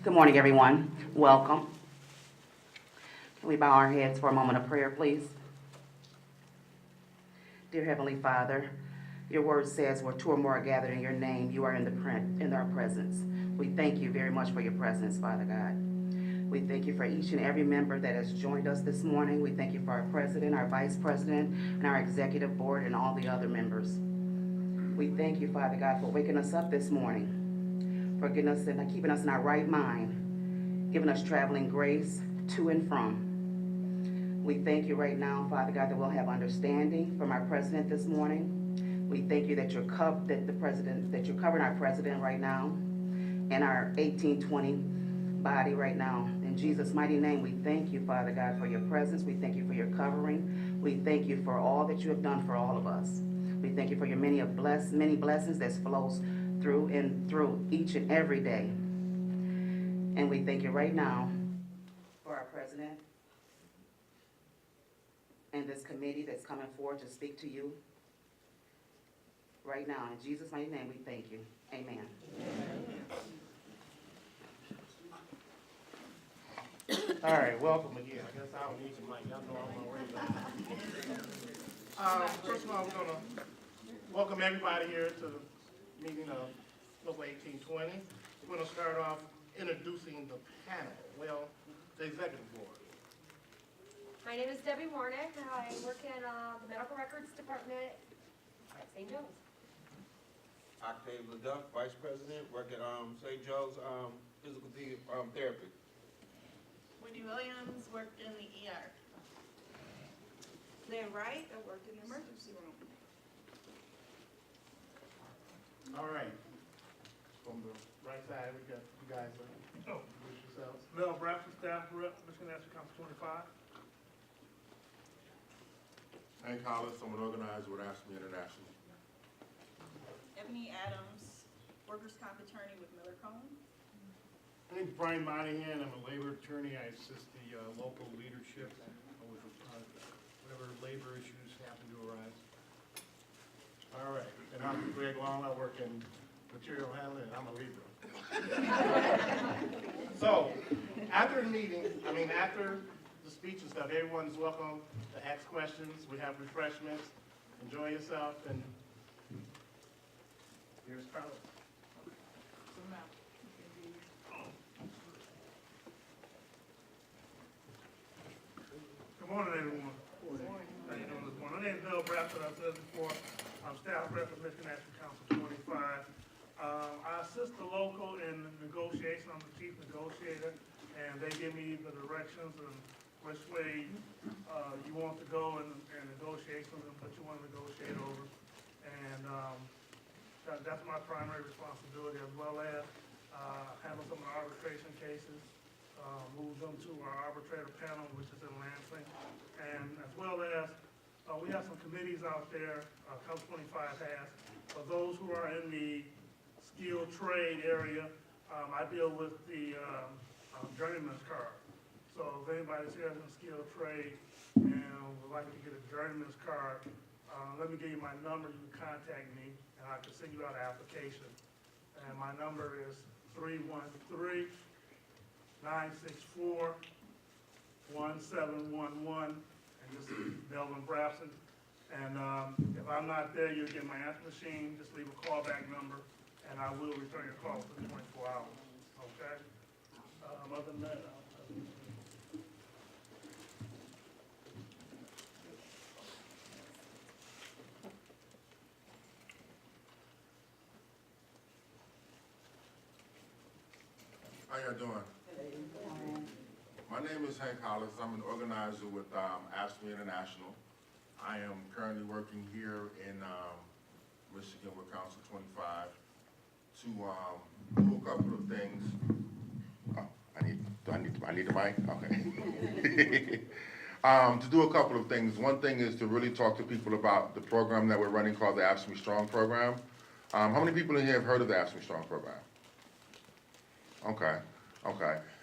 Good morning, everyone. Welcome. Can we bow our heads for a moment of prayer, please? Dear Heavenly Father, your word says where two or more are gathered in your name, you are in our presence. We thank you very much for your presence, Father God. We thank you for each and every member that has joined us this morning. We thank you for our president, our vice president, and our executive board, and all the other members. We thank you, Father God, for waking us up this morning, for getting us and keeping us in our right mind, giving us traveling grace to and from. We thank you right now, Father God, that we'll have understanding from our president this morning. We thank you that you're covering our president right now and our 1820 body right now. In Jesus' mighty name, we thank you, Father God, for your presence. We thank you for your covering. We thank you for all that you have done for all of us. We thank you for your many blessings that flows through each and every day. And we thank you right now for our president and this committee that's coming forward to speak to you right now. In Jesus' mighty name, we thank you. Amen. All right, welcome again. I guess I don't need some mic. Y'all know I'm already. First of all, we're gonna welcome everybody here to the meeting of Local 1820. We're gonna start off introducing the panel. Well, the executive board. My name is Debbie Warnick, and I work in the medical records department at St. Joe's. Octave LeDuc, Vice President, work at St. Joe's Physical Therapy. Wendy Williams worked in the ER. Lynn Wright, I worked in the emergency room. All right. From the right side, we got you guys. Introduce yourselves. Mel Braxton, staff rep, Michigan National Council 25. Hank Hollis, I'm an organizer with ASME International. Ebony Adams, workers' comp attorney with Miller Cohen. My name's Brian Monahan. I'm a labor attorney. I assist the local leadership with whatever labor issues happen to arise. All right. And I'm Greg Long. I work in material handling, and I'm a Libra. So, after the meeting, after the speech and stuff, everyone's welcome to ask questions. We have refreshments. Enjoy yourself. And here's Carlos. Good morning, everyone. How you doing this morning? My name is Mel Braxton. I've said before, I'm staff rep of Michigan National Council 25. I assist the local in negotiation. I'm the chief negotiator, and they give me the directions and which way you want to go in negotiations and what you want to negotiate over. And that's my primary responsibility, as well as handle some of the arbitration cases, move them to our arbitrator panel, which is in Lansing. And as well as, we have some committees out there, Council 25 has, for those who are in the skilled trade area. I deal with the journeyman's card. So if anybody's here in the skilled trade and would like to get a journeyman's card, let me give you my number. You can contact me, and I can send you out an application. And my number is 313-964-1711. And this is Melvin Brapson. And if I'm not there, you'll get my answer machine. Just leave a callback number, and I will return your call within 24 hours. Okay? Other than that, How y'all doing? My name is Hank Hollis. I'm an organizer with ASME International. I am currently working here in Michigan with Council 25 to do a couple of things. Oh, I need the mic? Okay. To do a couple of things. One thing is to really talk to people about the program that we're running called the ASME Strong program. How many people in here have heard of the ASME Strong program? Okay.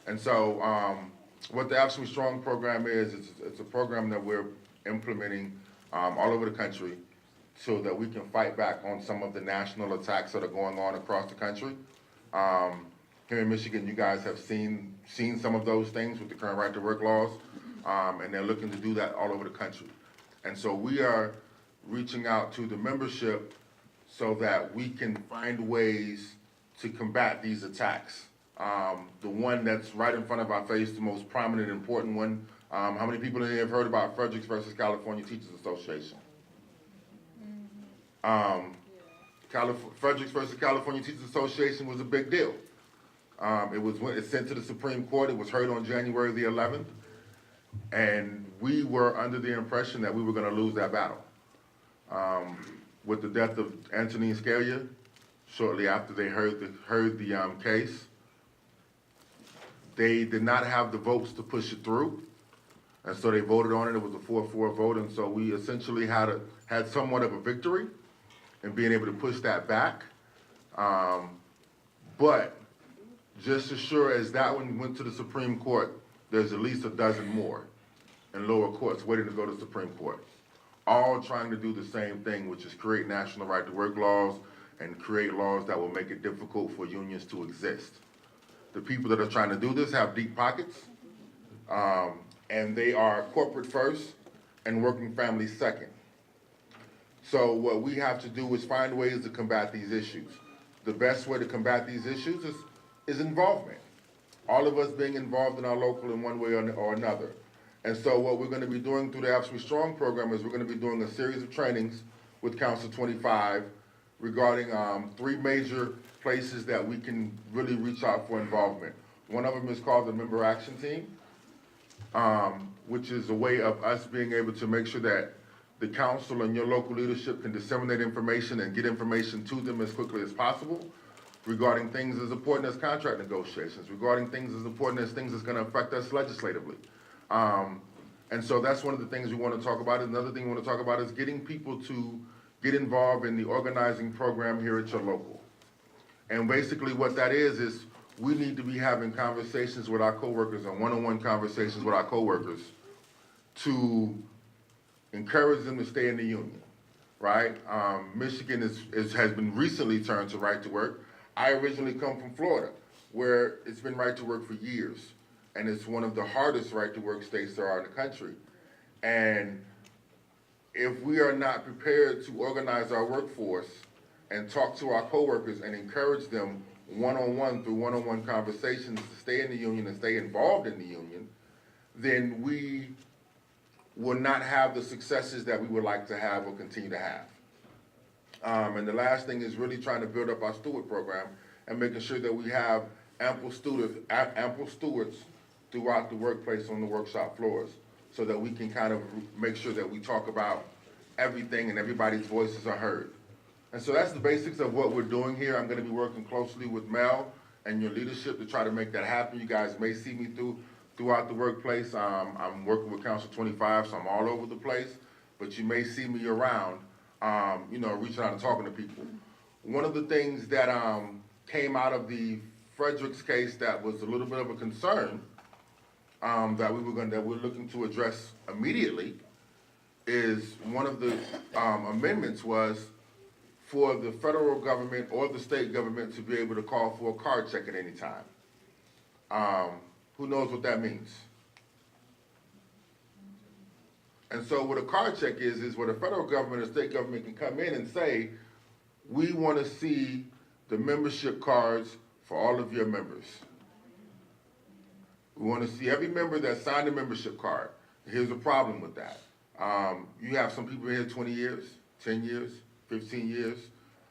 And so what the ASME Strong program is, it's a program that we're implementing all over the country so that we can fight back on some of the national attacks that are going on across the country. here in Michigan, you guys have seen some of those things with the current right to work laws, and they're looking to do that all over the country. And so we are reaching out to the membership so that we can find ways to combat these attacks. The one that's right in front of our face, the most prominent, important one, how many people in here have heard about Fredericks versus California Teachers Association? Fredericks versus California Teachers Association was a big deal. It's sent to the Supreme Court. It was heard on January the 11th. And we were under the impression that we were gonna lose that battle. With the death of Antonin Scalia, shortly after they heard the case, they did not have the votes to push it through. And so they voted on it. It was a 4-4 vote. And so we essentially had somewhat of a victory in being able to push that back. But just as sure as that one went to the Supreme Court, there's at least a dozen more in lower courts waiting to go to the Supreme Court, all trying to do the same thing, which is create national right to work laws and create laws that will make it difficult for unions to exist. The people that are trying to do this have deep pockets, and they are corporate first and working families second. So what we have to do is find ways to combat these issues. The best way to combat these issues is involvement. All of us being involved in our local in one way or another. And so what we're going to be doing through the AFSCME Strong program is we're going to be doing a series of trainings with Council 25 regarding 3 major places that we can really reach out for involvement. One of them is called the Member Action Team, which is a way of us being able to make sure that the council and your local leadership can disseminate information and get information to them as quickly as possible regarding things as important as contract negotiations, regarding things as important as things that's going to affect us legislatively. And so that's one of the things we want to talk about. Another thing we want to talk about is getting people to get involved in the organizing program here at your local. And basically what that is we need to be having conversations with our coworkers and one-on-one conversations with our coworkers to encourage them to stay in the union, right? Michigan has been recently turned to right to work. I originally come from Florida, where it's been right to work for years. And it's one of the hardest right to work states there are in the country. And if we are not prepared to organize our workforce and talk to our coworkers and encourage them one-on-one through one-on-one conversations to stay in the union and stay involved in the union, then we will not have the successes that we would like to have or continue to have. And the last thing is really trying to build up our steward program and making sure that we have ample stewards throughout the workplace on the workshop floors so that we can kind of make sure that we talk about everything and everybody's voices are heard. And so that's the basics of what we're doing here. I'm gonna be working closely with Mel and your leadership to try to make that happen. You guys may see me throughout the workplace. I'm working with Council 25, so I'm all over the place, but you may see me around, reaching out and talking to people. One of the things that came out of the Fredericks case that was a little bit of a concern that we're looking to address immediately is one of the amendments was for the federal government or the state government to be able to call for a card check at any time. Who knows what that means? And so what a card check is where the federal government or state government can come in and say, we want to see the membership cards for all of your members. We want to see every member that signed a membership card. Here's the problem with that. You have some people here 20 years, 10 years, 15 years,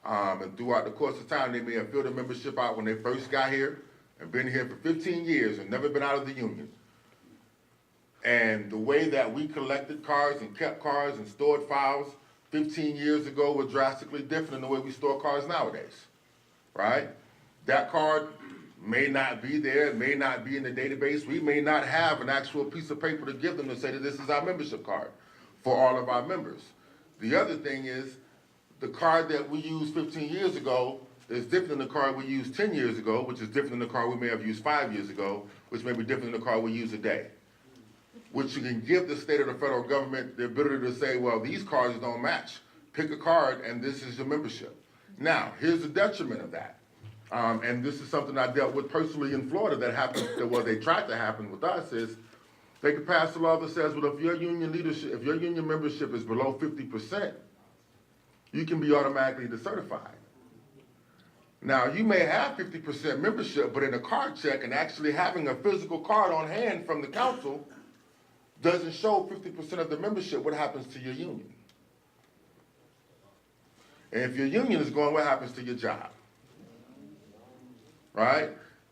and throughout the course of time, they may have filled a membership out when they first got here and been here for 15 years and never been out of the union. And the way that we collected cards and kept cards and stored files 15 years ago was drastically different than the way we store cards nowadays, right? That card may not be there, it may not be in the database. We may not have an actual piece of paper to give them to say that this is our membership card for all of our members. The other thing is, the card that we used 15 years ago is different than the card we used 10 years ago, which is different than the card we may have used 5 years ago, which may be different than the card we use today. Which you can give the state or the federal government the ability to say, well, these cards don't match. Pick a card and this is your membership. Now, here's the detriment of that. And this is something I dealt with personally in Florida that happened, well, they tried to happen with us, is they could pass a law that says, well, if your union leadership, if your union membership is below 50%, you can be automatically decertified. Now, you may have 50% membership, but in a card check and actually having a physical card on hand from the council doesn't show 50% of the membership. What happens to your union? And if your union is going, what happens to your job? Right?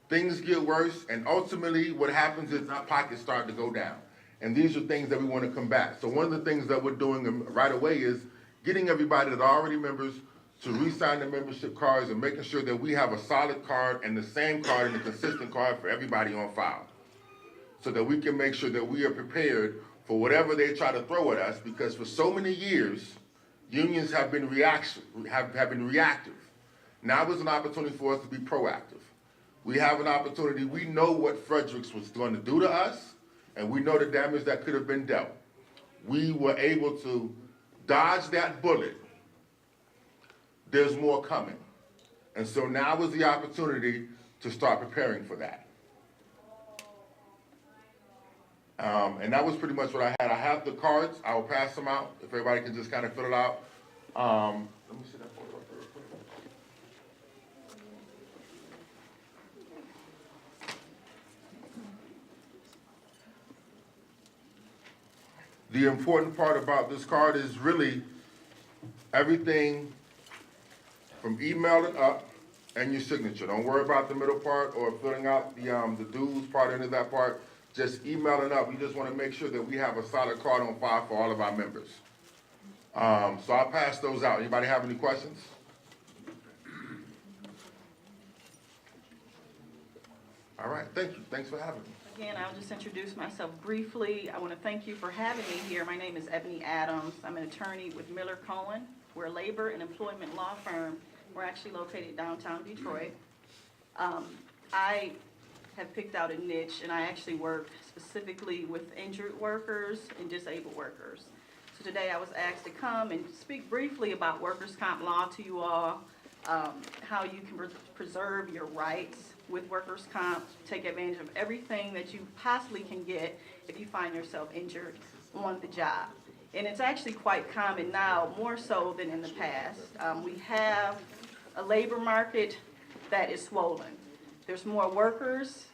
Things get worse, and ultimately what happens is our pockets start to go down. And these are things that we want to combat. So one of the things that we're doing right away is getting everybody that are already members to re-sign the membership cards and making sure that we have a solid card and the same card and a consistent card for everybody on file, so that we can make sure that we are prepared for whatever they try to throw at us, because for so many years, unions have been reactive. Now is an opportunity for us to be proactive. We have an opportunity. We know what Fredericks was going to do to us, and we know the damage that could have been dealt. We were able to dodge that bullet. There's more coming. And so now is the opportunity to start preparing for that. And that was pretty much what I had. I have the cards. I will pass them out if everybody can just kind of fill it out. Let me see that photo up there real quick. The important part about this card is really everything from emailing up and your signature. Don't worry about the middle part or filling out the dues part, any of that part. Just emailing up. We just want to make sure that we have a solid card on file for all of our members. So I'll pass those out. Anybody have any questions? All right, thank you. Thanks for having me. Again, I'll just introduce myself briefly. I want to thank you for having me here. My name is Ebony Adams. I'm an attorney with Miller Cohen. We're a labor and employment law firm. We're actually located downtown Detroit. I have picked out a niche, and I actually work specifically with injured workers and disabled workers. So today I was asked to come and speak briefly about workers' comp law to you all, how you can preserve your rights with workers' comp, take advantage of everything that you possibly can get if you find yourself injured on the job. And it's actually quite common now, more so than in the past. We have a labor market that is swollen. There's more workers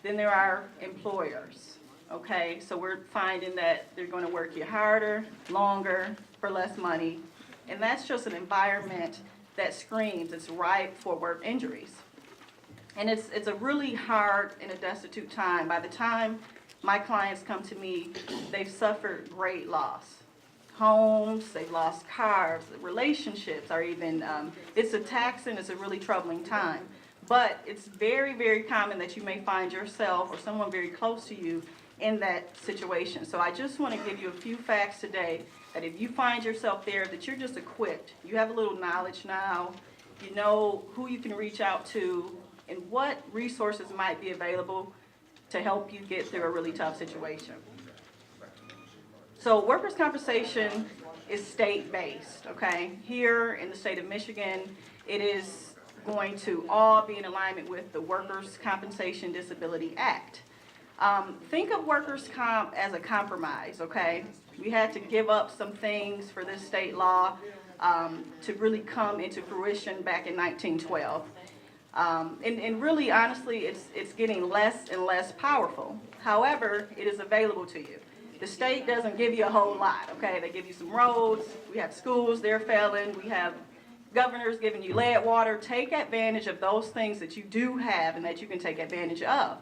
than there are employers, okay? So we're finding that they're gonna work you harder, longer, for less money. And that's just an environment that screams it's ripe for work injuries. And it's a really hard and a destitute time. By the time my clients come to me, they've suffered great loss. Homes, they've lost cars, relationships are even, it's a taxing, it's a really troubling time. But it's very, very common that you may find yourself or someone very close to you in that situation. So I just want to give you a few facts today that if you find yourself there, that you're just equipped. You have a little knowledge now. You know who you can reach out to and what resources might be available to help you get through a really tough situation. So workers' compensation is state-based, okay? Here in the state of Michigan, it is going to all be in alignment with the Workers' Compensation Disability Act. Think of workers' comp as a compromise, okay? We had to give up some things for this state law to really come into fruition back in 1912. And really, honestly, it's getting less and less powerful. However, it is available to you. The state doesn't give you a whole lot, okay? They give you some roads, we have schools, they're failing, we have governors giving you lead water. Take advantage of those things that you do have and that you can take advantage of.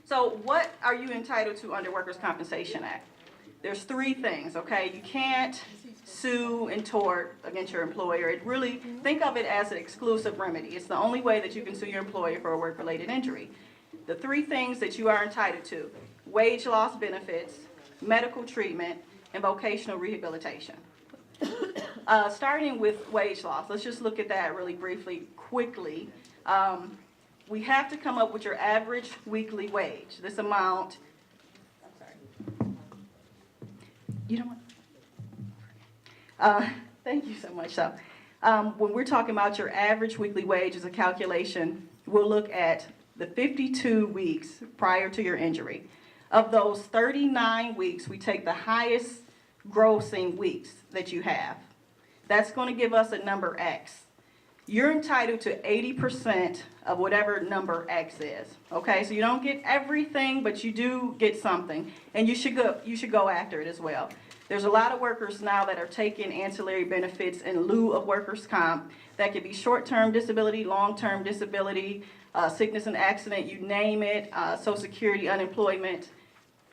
So what are you entitled to under Workers' Compensation Act? There's three things, okay? You can't sue and tort against your employer. It really, think of it as an exclusive remedy. It's the only way that you can sue your employer for a work-related injury. The three things that you are entitled to: wage loss benefits, medical treatment, and vocational rehabilitation. Starting with wage loss, let's just look at that really briefly, quickly. We have to come up with your average weekly wage. This amount, I'm sorry. You know what? Thank you so much. So When we're talking about your average weekly wage as a calculation, we'll look at the 52 weeks prior to your injury. Of those 39 weeks, we take the highest grossing weeks that you have. That's going to give us a number X. You're entitled to 80% of whatever number X is. Okay, so you don't get everything, but you do get something, and you should go after it as well. There's a lot of workers now that are taking ancillary benefits in lieu of workers' comp. That could be short-term disability, long-term disability, sickness and accident, you name it, Social Security, unemployment.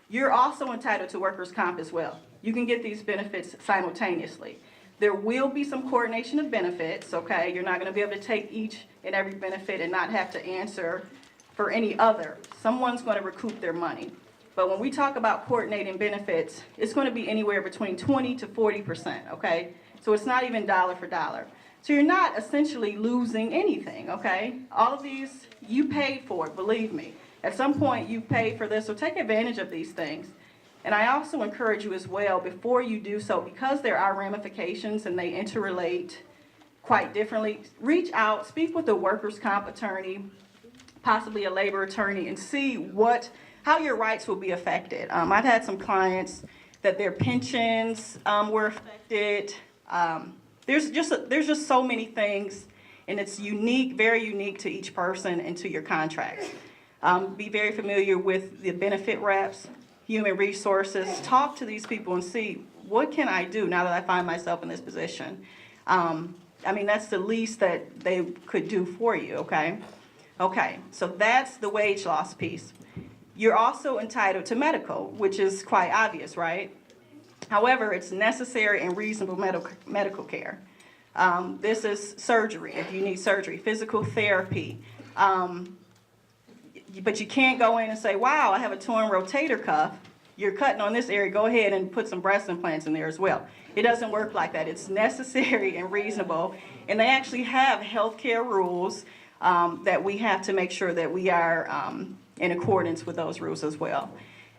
You're also entitled to workers' comp as well. You can get these benefits simultaneously. There will be some coordination of benefits, okay? You're not going to be able to take each and every benefit and not have to answer for any other. Someone's going to recoup their money. But when we talk about coordinating benefits, it's going to be anywhere between 20 to 40%, okay? So it's not even dollar for dollar. So you're not essentially losing anything, okay? All of these, you paid for it, believe me. At some point, you paid for this, so take advantage of these things. And I also encourage you as well, before you do so, because there are ramifications and they interrelate quite differently, reach out, speak with a workers' comp attorney, possibly a labor attorney, and see how your rights will be affected. I've had some clients that their pensions were affected. There's just so many things, and it's unique, very unique to each person and to your contracts. Be very familiar with the benefit reps, human resources. Talk to these people and see, what can I do now that I find myself in this position? That's the least that they could do for you, okay? Okay, so that's the wage loss piece. You're also entitled to medical, which is quite obvious, right? However, it's necessary and reasonable medical care. This is surgery, if you need surgery, physical therapy. But you can't go in and say, wow, I have a torn rotator cuff. You're cutting on this area, go ahead and put some breast implants in there as well. It doesn't work like that. It's necessary and reasonable. And they actually have healthcare rules that we have to make sure that we are in accordance with those rules as well.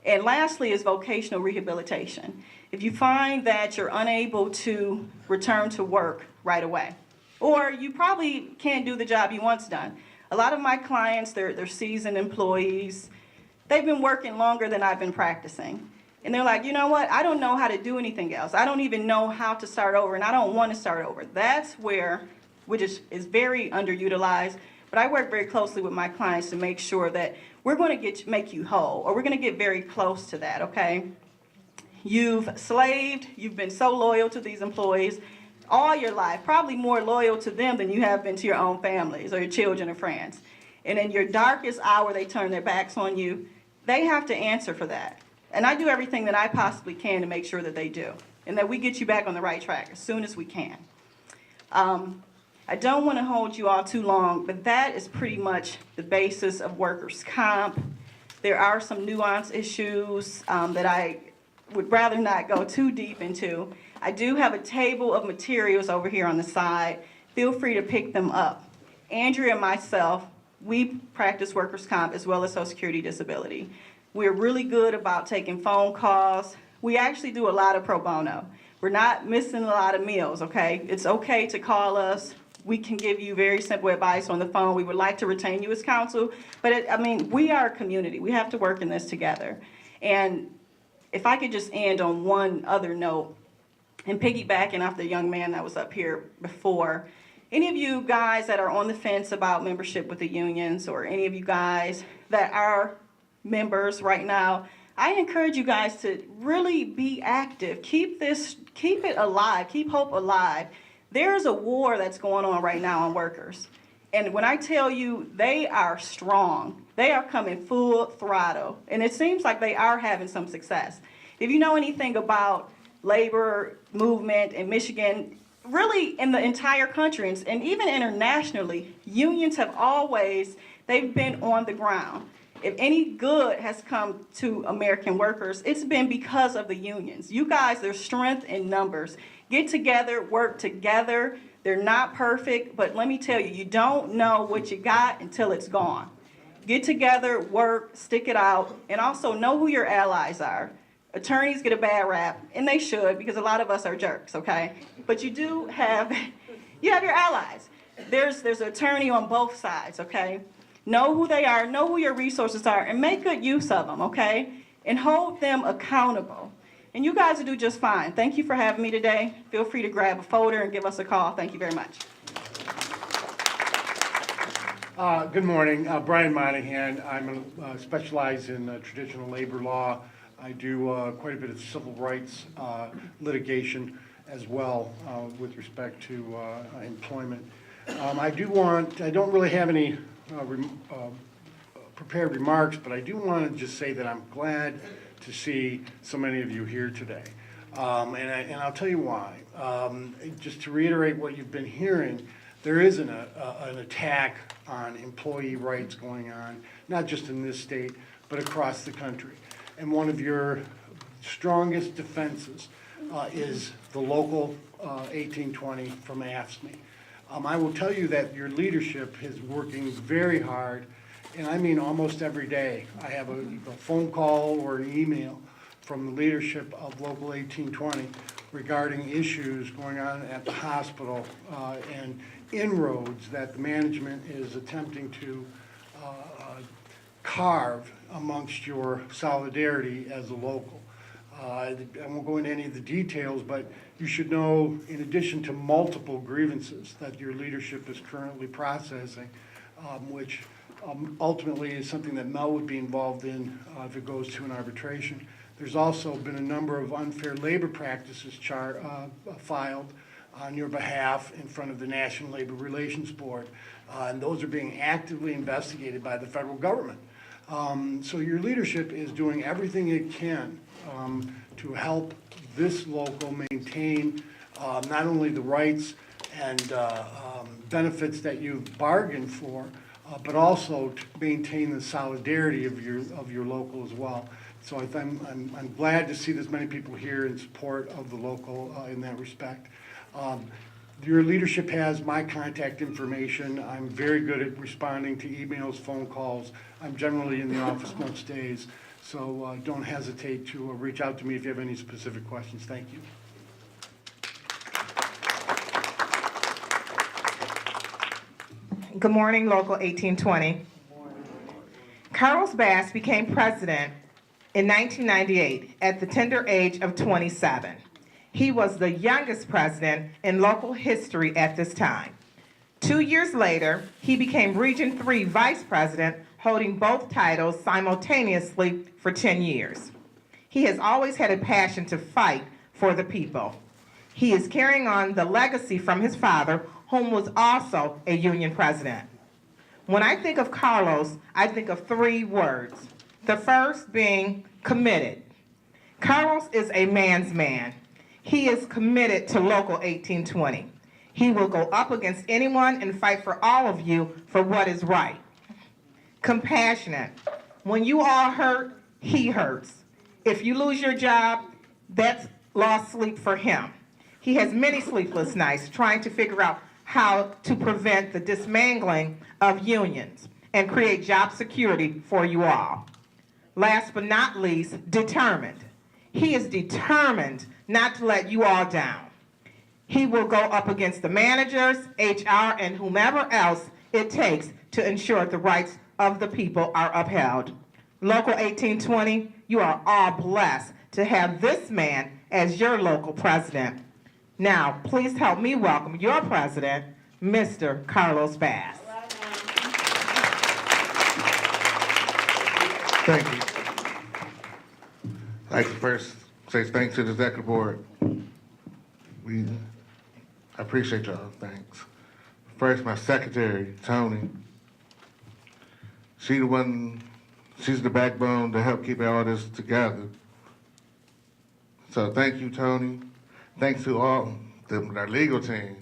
And lastly is vocational rehabilitation. If you find that you're unable to return to work right away, or you probably can't do the job you once done. A lot of my clients, they're seasoned employees. They've been working longer than I've been practicing. And they're like, you know what? I don't know how to do anything else. I don't even know how to start over, and I don't want to start over. That's where, which is very underutilized, but I work very closely with my clients to make sure that we're going to make you whole, or we're going to get very close to that, okay? You've slaved, you've been so loyal to these employees all your life, probably more loyal to them than you have been to your own families or your children or friends. And in your darkest hour, they turn their backs on you. They have to answer for that. And I do everything that I possibly can to make sure that they do, and that we get you back on the right track as soon as we can. I don't want to hold you all too long, but that is pretty much the basis of workers' comp. There are some nuance issues that I would rather not go too deep into. I do have a table of materials over here on the side. Feel free to pick them up. Andrea and myself, we practice workers' comp as well as Social Security disability. We're really good about taking phone calls. We actually do a lot of pro bono. We're not missing a lot of meals, okay? It's okay to call us. We can give you very simple advice on the phone. We would like to retain you as counsel, but we are a community. We have to work in this together. And if I could just end on one other note, and piggybacking off the young man that was up here before, any of you guys that are on the fence about membership with the unions, or any of you guys that are members right now, I encourage you guys to really be active. Keep it alive, keep hope alive. There's a war that's going on right now on workers. And when I tell you they are strong, they are coming full throttle. And it seems like they are having some success. If you know anything about labor movement in Michigan, really in the entire country, and even internationally, unions have they've been on the ground. If any good has come to American workers, it's been because of the unions. You guys, there's strength in numbers. Get together, work together. They're not perfect, but let me tell you, you don't know what you got until it's gone. Get together, work, stick it out, and also know who your allies are. Attorneys get a bad rap, and they should, because a lot of us are jerks, okay? But you do have You have your allies. There's an attorney on both sides, okay? Know who they are, know who your resources are, and make good use of them, okay? And hold them accountable. And you guys will do just fine. Thank you for having me today. Feel free to grab a folder and give us a call. Thank you very much. Good morning, Brian Monahan. I'm specialized in traditional labor law. I do quite a bit of civil rights litigation as well with respect to employment. I don't really have any prepared remarks, but I do want to just say that I'm glad to see so many of you here today. And I'll tell you why. Just to reiterate what you've been hearing, there is an attack on employee rights going on, not just in this state, but across the country. And one of your strongest defenses is the local 1820 from AFSCME. I will tell you that your leadership is working very hard, and I mean almost every day. I have a phone call or an email from the leadership of Local 1820 regarding issues going on at the hospital and inroads that the management is attempting to carve amongst your solidarity as a local. I won't go into any of the details, but you should know, in addition to multiple grievances that your leadership is currently processing, which ultimately is something that Mel would be involved in if it goes to an arbitration. There's also been a number of unfair labor practices filed on your behalf in front of the National Labor Relations Board, and those are being actively investigated by the federal government. So your leadership is doing everything it can to help this local maintain not only the rights and benefits that you've bargained for, but also to maintain the solidarity of your local as well. So I'm glad to see this many people here in support of the local in that respect. Your leadership has my contact information. I'm very good at responding to emails, phone calls. I'm generally in the office most days, so don't hesitate to reach out to me if you have any specific questions. Thank you. Good morning, Local 1820. Carlos Bass became president in 1998 at the tender age of 27. He was the youngest president in local history at this time. 2 years later, he became Region 3 vice president, holding both titles simultaneously for 10 years. He has always had a passion to fight for the people. He is carrying on the legacy from his father, whom was also a union president. When I think of Carlos, I think of 3 words. The first being committed. Carlos is a man's man. He is committed to Local 1820. He will go up against anyone and fight for all of you for what is right. Compassionate. When you all hurt, he hurts. If you lose your job, that's lost sleep for him. He has many sleepless nights trying to figure out how to prevent the dismantling of unions and create job security for you all. Last but not least, determined. He is determined not to let you all down. He will go up against the managers, HR, and whomever else it takes to ensure the rights of the people are upheld. Local 1820, you are all blessed to have this man as your local president. Now, please help me welcome your president, Mr. Carlos Bass. Thank you. I'd like to first say thanks to the executive board. I appreciate y'all, thanks. First, my secretary, Tony. She's the backbone to help keep all this together. So thank you, Tony. Thanks to our legal team.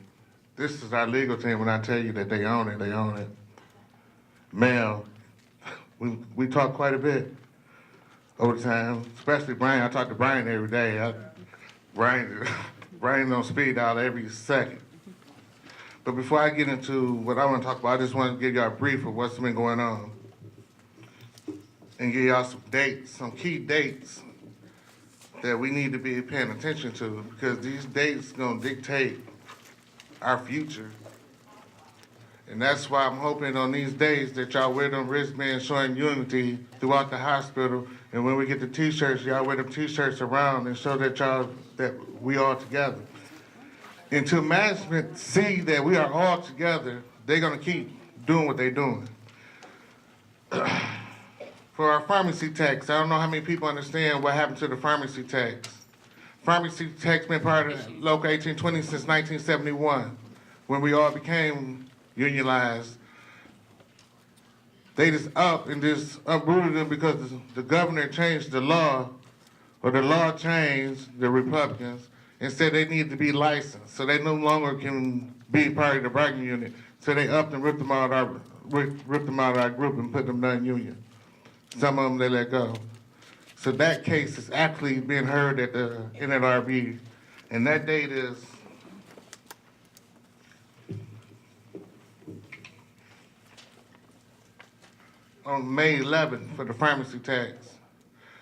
This is our legal team. When I tell you that they own it, they own it. Mel, we talk quite a bit over time, especially Brian. I talk to Brian every day. Brian's on speed dial every second. But before I get into what I want to talk about, I just want to give y'all a brief of what's been going on and give y'all some dates, some key dates that we need to be paying attention to, because these dates are going to dictate our future. And that's why I'm hoping on these days that y'all wear them wristbands showing unity throughout the hospital. And when we get the t-shirts, y'all wear them t-shirts around and show that that we all together. Until management see that we are all together, they're gonna keep doing what they're doing. For our pharmacy tax, I don't know how many people understand what happened to the pharmacy tax. Pharmacy tax been part of Local 1820 since 1971, when we all became unionized. They just up and just uprooted them because the governor changed the law, or the law changed, the Republicans, and said they need to be licensed, so they no longer can be part of the bargaining unit. So they upped and ripped them out of our group and put them non-union. Some of them they let go. So that case is actually being heard at the NLRB, and that date is on May 11th for the pharmacy tax.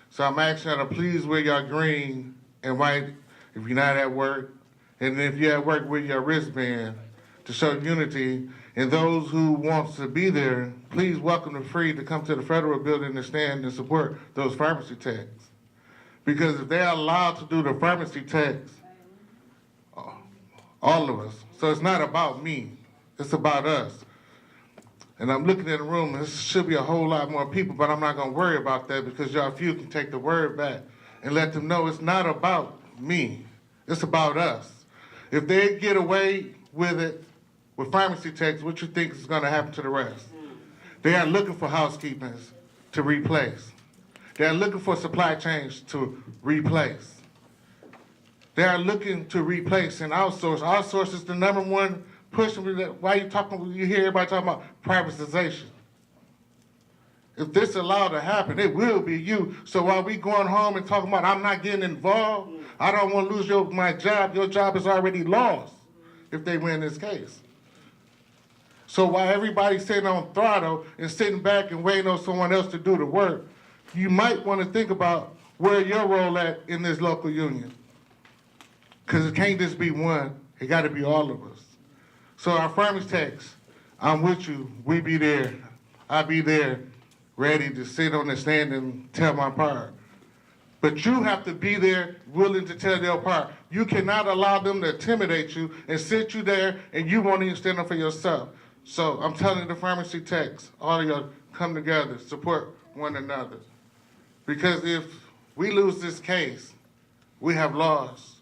So I'm asking y'all to please wear your green and white if you're not at work, and if you're at work, wear your wristband to show unity. And those who wants to be there, please welcome them free to come to the federal building and stand and support those pharmacy tax. Because if they're allowed to do the pharmacy tax, all of us, so it's not about me, it's about us. And I'm looking in the room, there should be a whole lot more people, but I'm not gonna worry about that because y'all few can take the word back and let them know it's not about me, it's about us. If they get away with it, with pharmacy tax, what you think is gonna happen to the rest? They are looking for housekeepers to replace. They are looking for supply chains to replace. They are looking to replace and outsource. Outsource is the number one push. Why you hear everybody talking about privatization? If this allowed to happen, it will be you. So while we going home and talking about I'm not getting involved, I don't want to lose my job. Your job is already lost if they win this case. So while everybody's sitting on throttle and sitting back and waiting on someone else to do the work, you might want to think about where your role at in this local union. Because it can't just be one, it got to be all of us. So our pharmacy tax, I'm with you, we be there, I be there, ready to sit on the stand and tell my part. But you have to be there, willing to tell your part. You cannot allow them to intimidate you and sit you there and you won't even stand up for yourself. So I'm telling you, the pharmacy tax, all of y'all come together, support one another. Because if we lose this case, we have lost.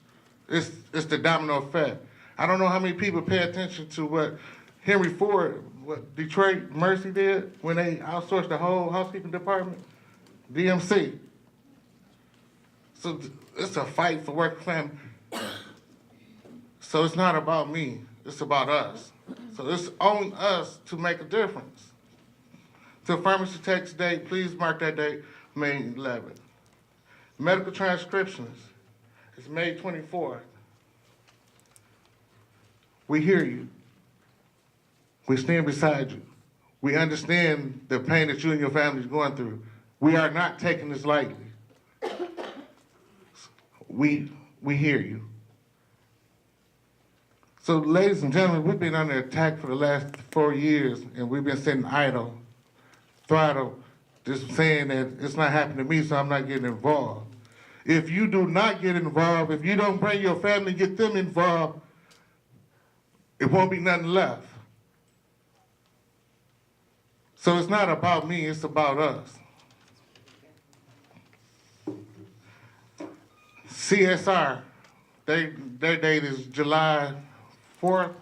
It's the domino effect. I don't know how many people pay attention to what Henry Ford, what Detroit Mercy did when they outsourced the whole housekeeping department, DMC. So it's a fight for working family. So it's not about me, it's about us. So it's on us to make a difference. So pharmacy tax date, please mark that date, May 11th. Medical transcriptions, it's May 24th. We hear you. We stand beside you. We understand the pain that you and your family is going through. We are not taking this lightly. We hear you. So ladies and gentlemen, we've been under attack for the last 4 years and we've been sitting idle, throttled, just saying that it's not happening to me, so I'm not getting involved. If you do not get involved, if you don't bring your family, get them involved, it won't be nothing left. So it's not about me, it's about us. CSR, their date is July 4th.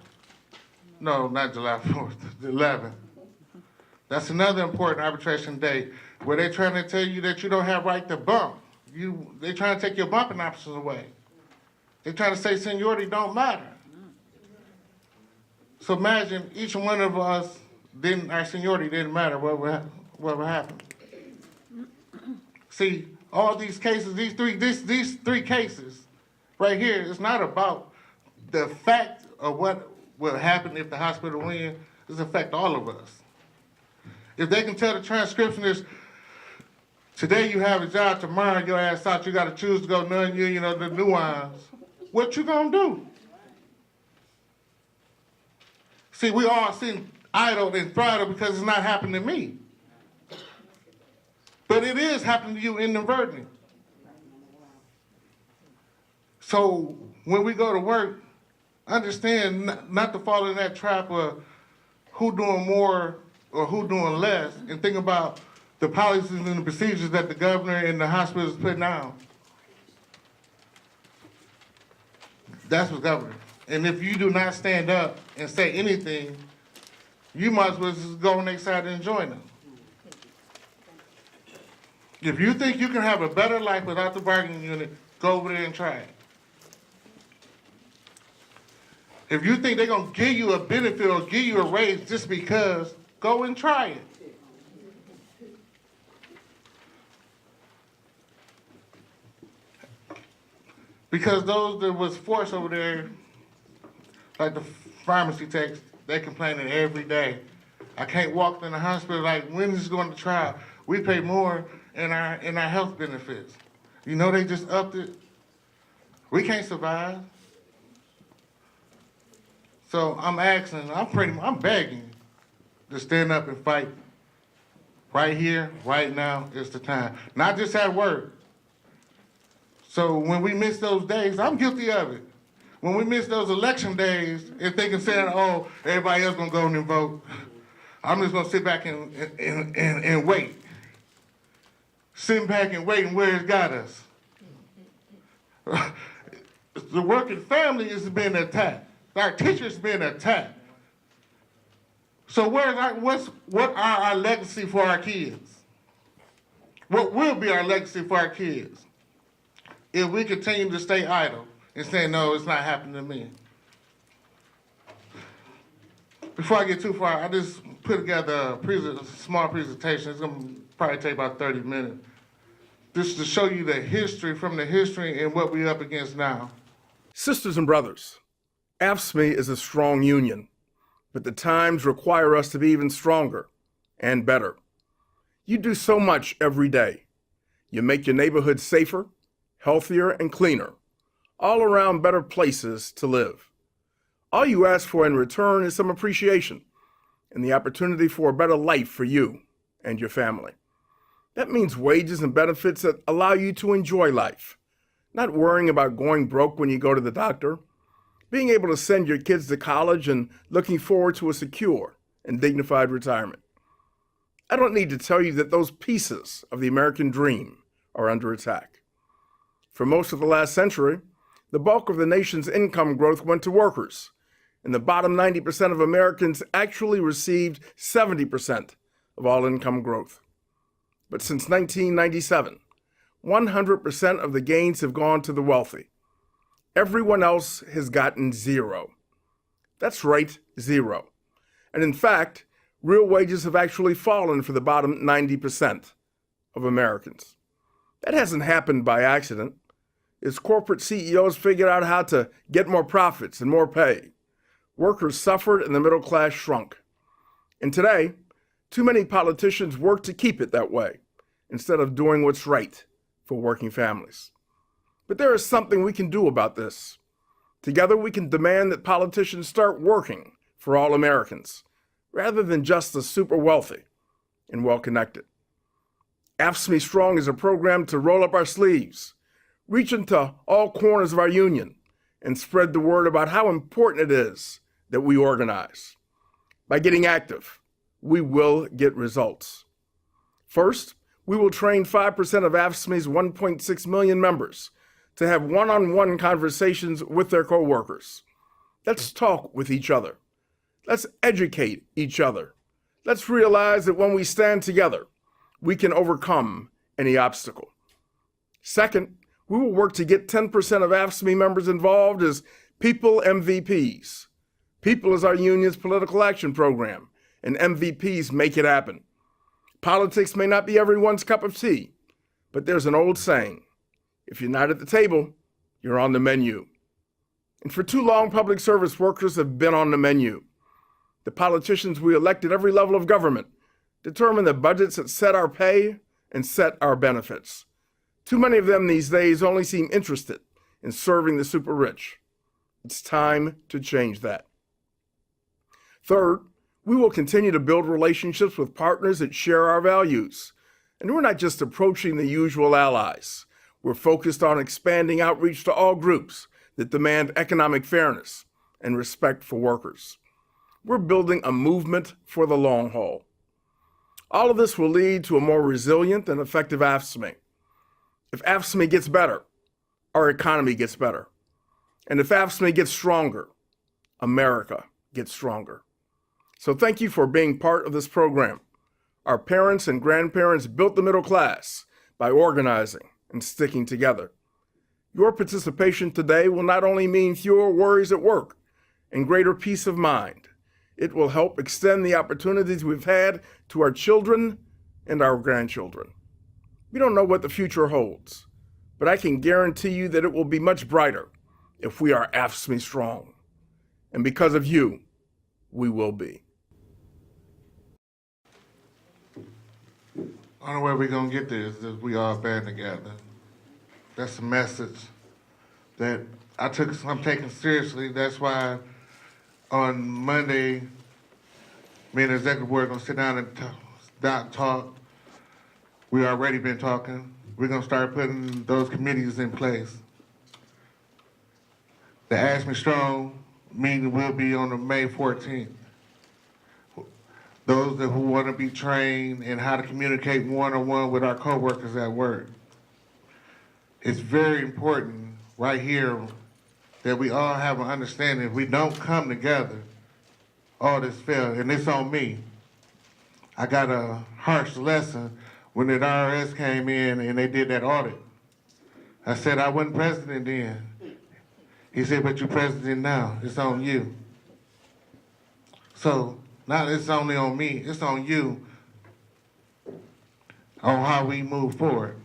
No, not July 4th, the 11th. That's another important arbitration date where they're trying to tell you that you don't have right to bump. They're trying to take your bumping options away. They're trying to say seniority don't matter. So imagine each one of us, our seniority didn't matter what would happen. See, all these cases, these three cases right here, it's not about the fact of what will happen if the hospital wins, it's affect all of us. If they can tell the transcriptionist, today you have a job, tomorrow your ass out, you gotta choose to go non-union or the nuance, what you gonna do? See, we all sitting idle and throttled because it's not happening to me. But it is happening to you inadvertently. So when we go to work, understand not to fall in that trap of who doing more or who doing less, and think about the policies and the procedures that the governor and the hospitals put down. That's what's governor. And if you do not stand up and say anything, you might as well just go on their side and join them. If you think you can have a better life without the bargaining unit, go over there and try it. If you think they're gonna give you a benefit or give you a raise just because, go and try it. Because those that was forced over there, like the pharmacy techs, they complaining every day. I can't walk in the hospital, like, when is it going to trial? We pay more in our health benefits. You know they just upped it. We can't survive. So I'm asking, I'm begging to stand up and fight. Right here, right now is the time. Not just at work. So when we miss those days, I'm guilty of it. When we miss those election days and thinking, saying, oh, everybody else gonna go and vote, I'm just gonna sit back and wait. Sitting back and waiting where it's got us. The working family is being attacked. Our teachers being attacked. So what are our legacy for our kids? What will be our legacy for our kids if we continue to stay idle and say, no, it's not happening to me? Before I get too far, I just put together a small presentation. It's going to probably take about 30 minutes. Just to show you the history from the history and what we're up against now. Sisters and brothers, AFSCME is a strong union, but the times require us to be even stronger and better. You do so much every day. You make your neighborhood safer, healthier, and cleaner, all around better places to live. All you ask for in return is some appreciation and the opportunity for a better life for you and your family. That means wages and benefits that allow you to enjoy life, not worrying about going broke when you go to the doctor, being able to send your kids to college, and looking forward to a secure and dignified retirement. I don't need to tell you that those pieces of the American dream are under attack. For most of the last century, the bulk of the nation's income growth went to workers, and the bottom 90% of Americans actually received 70% of all income growth. But since 1997, 100% of the gains have gone to the wealthy. Everyone else has gotten zero. That's right, zero. And in fact, real wages have actually fallen for the bottom 90% of Americans. That hasn't happened by accident. As corporate CEOs figured out how to get more profits and more pay, workers suffered and the middle class shrunk. And today, too many politicians work to keep it that way instead of doing what's right for working families. But there is something we can do about this. Together, we can demand that politicians start working for all Americans, rather than just the super wealthy and well-connected. AFSCME Strong is a program to roll up our sleeves, reach into all corners of our union, and spread the word about how important it is that we organize. By getting active, we will get results. First, we will train 5% of AFSCME's 1.6 million members to have one-on-one conversations with their coworkers. Let's talk with each other. Let's educate each other. Let's realize that when we stand together, we can overcome any obstacle. Second, we will work to get 10% of AFSCME members involved as People MVPs. People is our union's political action program, and MVPs make it happen. Politics may not be everyone's cup of tea, but there's an old saying, if you're not at the table, you're on the menu. And for too long, public service workers have been on the menu. The politicians we elect at every level of government determine the budgets that set our pay and set our benefits. Too many of them these days only seem interested in serving the super rich. It's time to change that. Third, we will continue to build relationships with partners that share our values. And we're not just approaching the usual allies. We're focused on expanding outreach to all groups that demand economic fairness and respect for workers. We're building a movement for the long haul. All of this will lead to a more resilient and effective AFSCME. If AFSCME gets better, our economy gets better. And if AFSCME gets stronger, America gets stronger. So thank you for being part of this program. Our parents and grandparents built the middle class by organizing and sticking together. Your participation today will not only mean fewer worries at work and greater peace of mind, it will help extend the opportunities we've had to our children and our grandchildren. We don't know what the future holds, but I can guarantee you that it will be much brighter if we are AFSCME strong. And because of you, we will be. Only way we're gonna get there is if we all band together. That's a message that I'm taking seriously. That's why on Monday, me and the executive board are gonna sit down and talk. We already been talking. We're gonna start putting those committees in place. The AFSCME Strong meeting will be on the May 14th. Those who want to be trained in how to communicate one-on-one with our coworkers at work. It's very important right here that we all have an understanding. If we don't come together, all this fails, and it's on me. I got a harsh lesson when the IRS came in and they did that audit. I said, I wasn't president then. He said, but you're president now. It's on you. So now it's only on me. It's on you on how we move forward.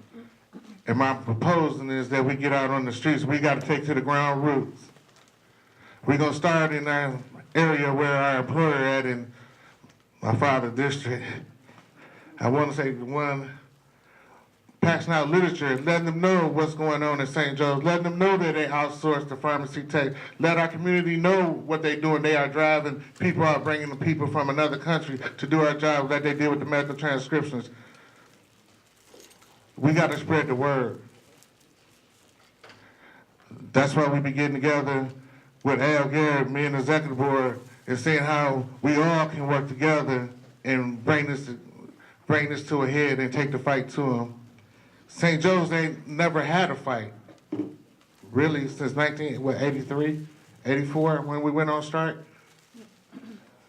And my proposal is that we get out on the streets. We got to take to the ground roots. We're going to start in our area where our employer at in my father's district. I want to say one, passing out literature, letting them know what's going on in St. Joe's, letting them know that they outsource the pharmacy tech, let our community know what they're doing. They are driving people out, bringing the people from another country to do our job like they did with the medical transcriptions. We got to spread the word. That's why we be getting together with Al Garrett, me and the executive board, and seeing how we all can work together and bring this to a head and take the fight to them. St. Joe's ain't never had a fight, really, since 83, 84, when we went on strike.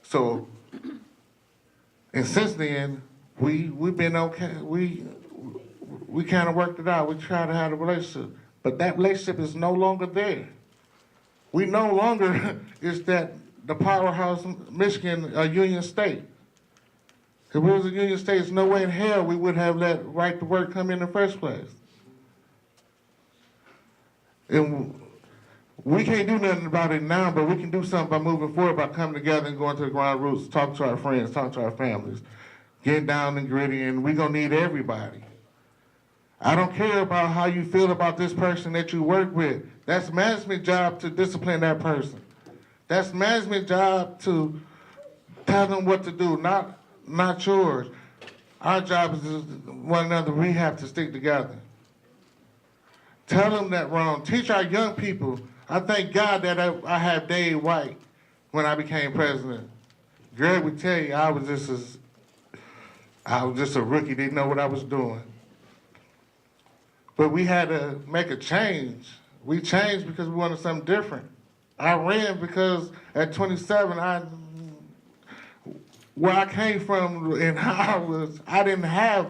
So, and since then, we've been okay. We kind of worked it out. We tried to have a relationship, but that relationship is no longer there. We no longer is that the powerhouse, Michigan, a union state. If we was a union state, there's no way in hell we would have let right to work come in the first place. And we can't do nothing about it now, but we can do something by moving forward, by coming together and going to the ground roots, talk to our friends, talk to our families, getting down and gritty, and we're gonna need everybody. I don't care about how you feel about this person that you work with. That's management's job to discipline that person. That's management's job to tell them what to do, not yours. Our job is one another. We have to stick together. Tell them that wrong. Teach our young people. I thank God that I had Dave White when I became president. Greg would tell you I was just a rookie, didn't know what I was doing. But we had to make a change. We changed because we wanted something different. I ran because at 27, where I came from and how I didn't have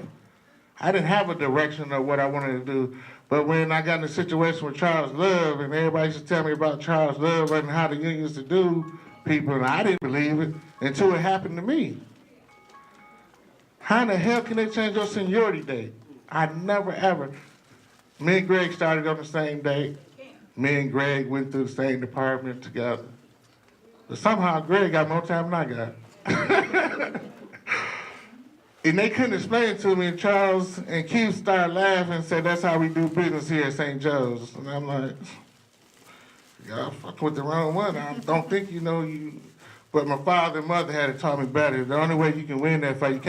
a direction of what I wanted to do. But when I got in a situation with Charles Love, and everybody used to tell me about Charles Love and how the union used to do people, and I didn't believe it until it happened to me. How in the hell can they change your seniority date? I never ever. Me and Greg started on the same day. Me and Greg went through the same department together. But somehow Greg got more time than I got. And they couldn't explain it to me, and Charles and Keith started laughing and said, that's how we do business here at St. Joe's. And I'm like, y'all fucking with the wrong one. I don't think you know you. But my father and mother had taught me better. The only way you can win that fight, you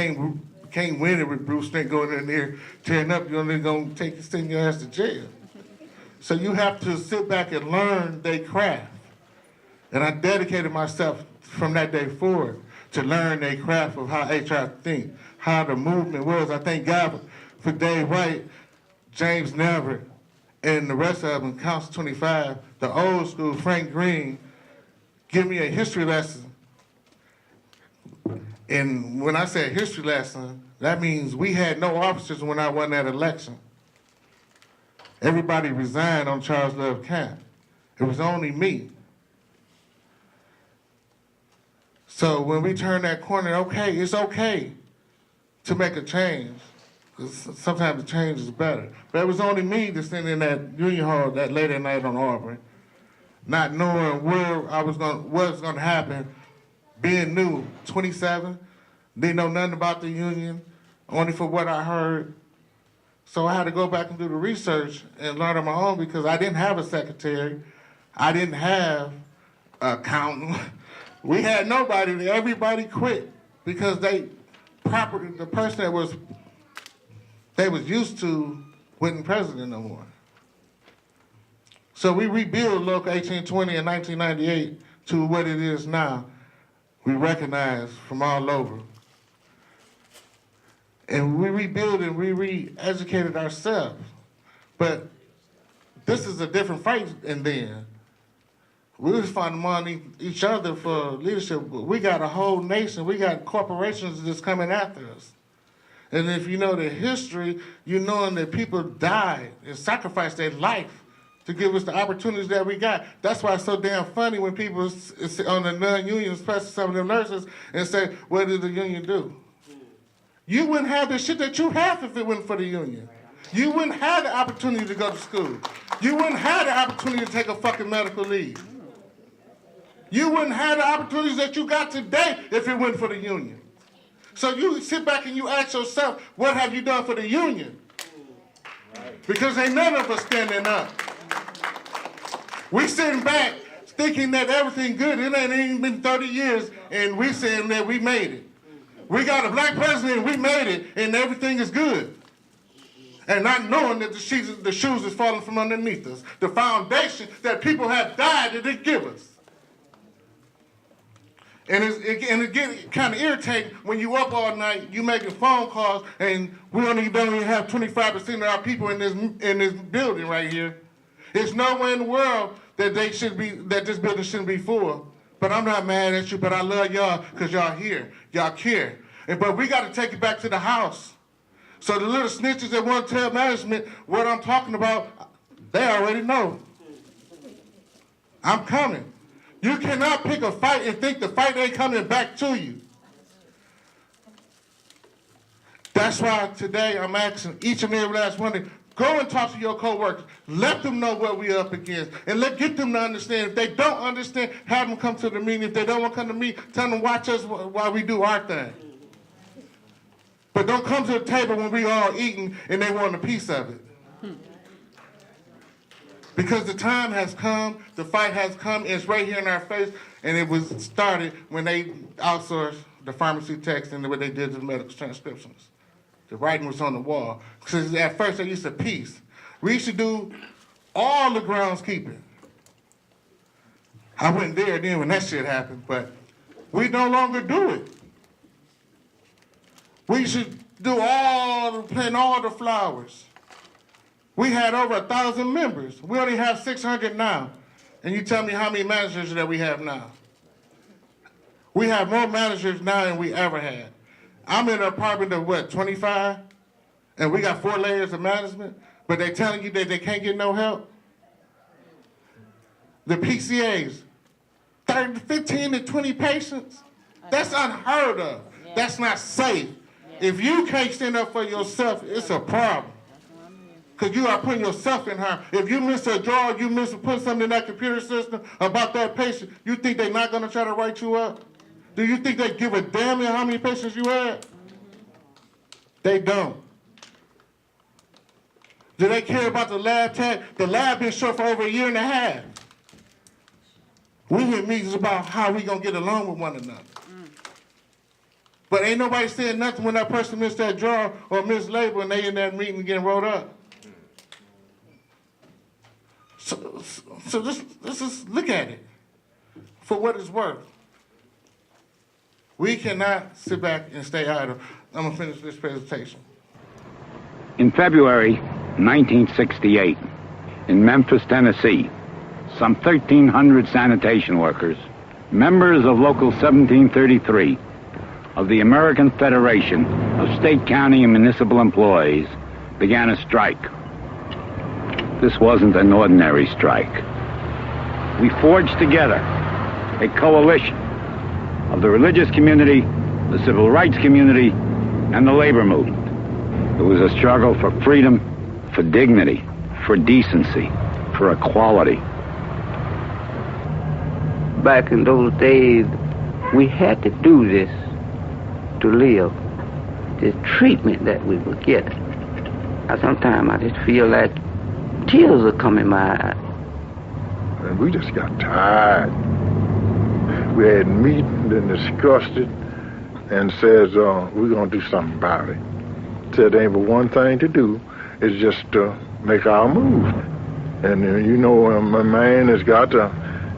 can't win it with Bruce Stank going in there tearing up. You're only gonna send your ass to jail. So you have to sit back and learn their craft. And I dedicated myself from that day forward to learn their craft of how HR think, how the movement was. I thank God for Dave White, James Never, and the rest of them, Council 25, the old school, Frank Green, give me a history lesson. And when I say a history lesson, that means we had no officers when I won that election. Everybody resigned on Charles Love Camp. It was only me. So when we turned that corner, okay, it's okay to make a change. Sometimes the change is better. But it was only me that's sitting in that union hall that late at night on Auburn, not knowing what's gonna happen, being new, 27, didn't know nothing about the union, only for what I heard. So I had to go back and do the research and learn on my own because I didn't have a secretary. I didn't have an accountant. We had nobody. Everybody quit because the person that they was used to wasn't president no more. So we rebuilt Local 1820 in 1998 to what it is now. We recognize from all over. And we rebuilt and we re-educated ourselves. But this is a different fight than then. We was fighting among each other for leadership. We got a whole nation. We got corporations that's coming after us. And if you know the history, you knowing that people died and sacrificed their life to give us the opportunities that we got. That's why it's so damn funny when people on the non-union, especially some of them nurses, and say, what did the union do? You wouldn't have the shit that you have if it wasn't for the union. You wouldn't have the opportunity to go to school. You wouldn't have the opportunity to take a fucking medical leave. You wouldn't have the opportunities that you got today if it wasn't for the union. So you sit back and you ask yourself, what have you done for the union? Because ain't none of us standing up. We sitting back thinking that everything good. It ain't even been 30 years and we saying that we made it. We got a black president and we made it and everything is good. And not knowing that the shoes is falling from underneath us. The foundation that people have died that they give us. And it get kind of irritating when you up all night, you making phone calls, and we don't even have 25% of our people in this building right here. There's nowhere in the world that this building shouldn't be full. But I'm not mad at you, but I love y'all because y'all here, y'all care. But we got to take it back to the house. So the little snitches that want to tell management what I'm talking about, they already know. I'm coming. You cannot pick a fight and think the fight ain't coming back to you. That's why today I'm asking each and every last one of you, go and talk to your coworkers. Let them know what we're up against. And get them to understand. If they don't understand, have them come to the meeting. If they don't want to come to me, tell them watch us while we do our thing. But don't come to the table when we all eating and they want a piece of it. Because the time has come, the fight has come, it's right here in our face, and it was started when they outsourced the pharmacy techs and what they did to the medical transcriptions. The writing was on the wall. Because at first they used to piece. We used to do all the groundskeeping. I wasn't there then when that shit happened, but we no longer do it. We should do plant all the flowers. We had over 1,000 members. We only have 600 now. And you tell me how many managers that we have now. We have more managers now than we ever had. I'm in an apartment of what, 25? And we got 4 layers of management, but they telling you that they can't get no help? The PCAs, 15 to 20 patients? That's unheard of. That's not safe. If you can't stand up for yourself, it's a problem. Because you are putting yourself in harm. If you miss a draw, you miss put something in that computer system about that patient, you think they're not going to try to write you up? Do you think they give a damn how many patients you had? They don't. Do they care about the lab tech? The lab been short for over 1.5 years. We hear meetings about how we gonna get along with one another. But ain't nobody saying nothing when that person missed that draw or missed labor and they in that meeting getting rolled up. So let's just look at it for what it's worth. We cannot sit back and stay idle. I'm gonna finish this presentation. In February 1968, in Memphis, Tennessee, some 1,300 sanitation workers, members of Local 1733 of the American Federation of State, County, and Municipal Employees, began a strike. This wasn't an ordinary strike. We forged together a coalition of the religious community, the civil rights community, and the labor movement. It was a struggle for freedom, for dignity, for decency, for equality. Back in those days, we had to do this to live. The treatment that we were getting. Sometimes I just feel like tears are coming my eyes. And we just got tired. We had meetings and discussed it and said, we're going to do something about it. Said there ain't but one thing to do, is just to make our move. And you know, a man has got to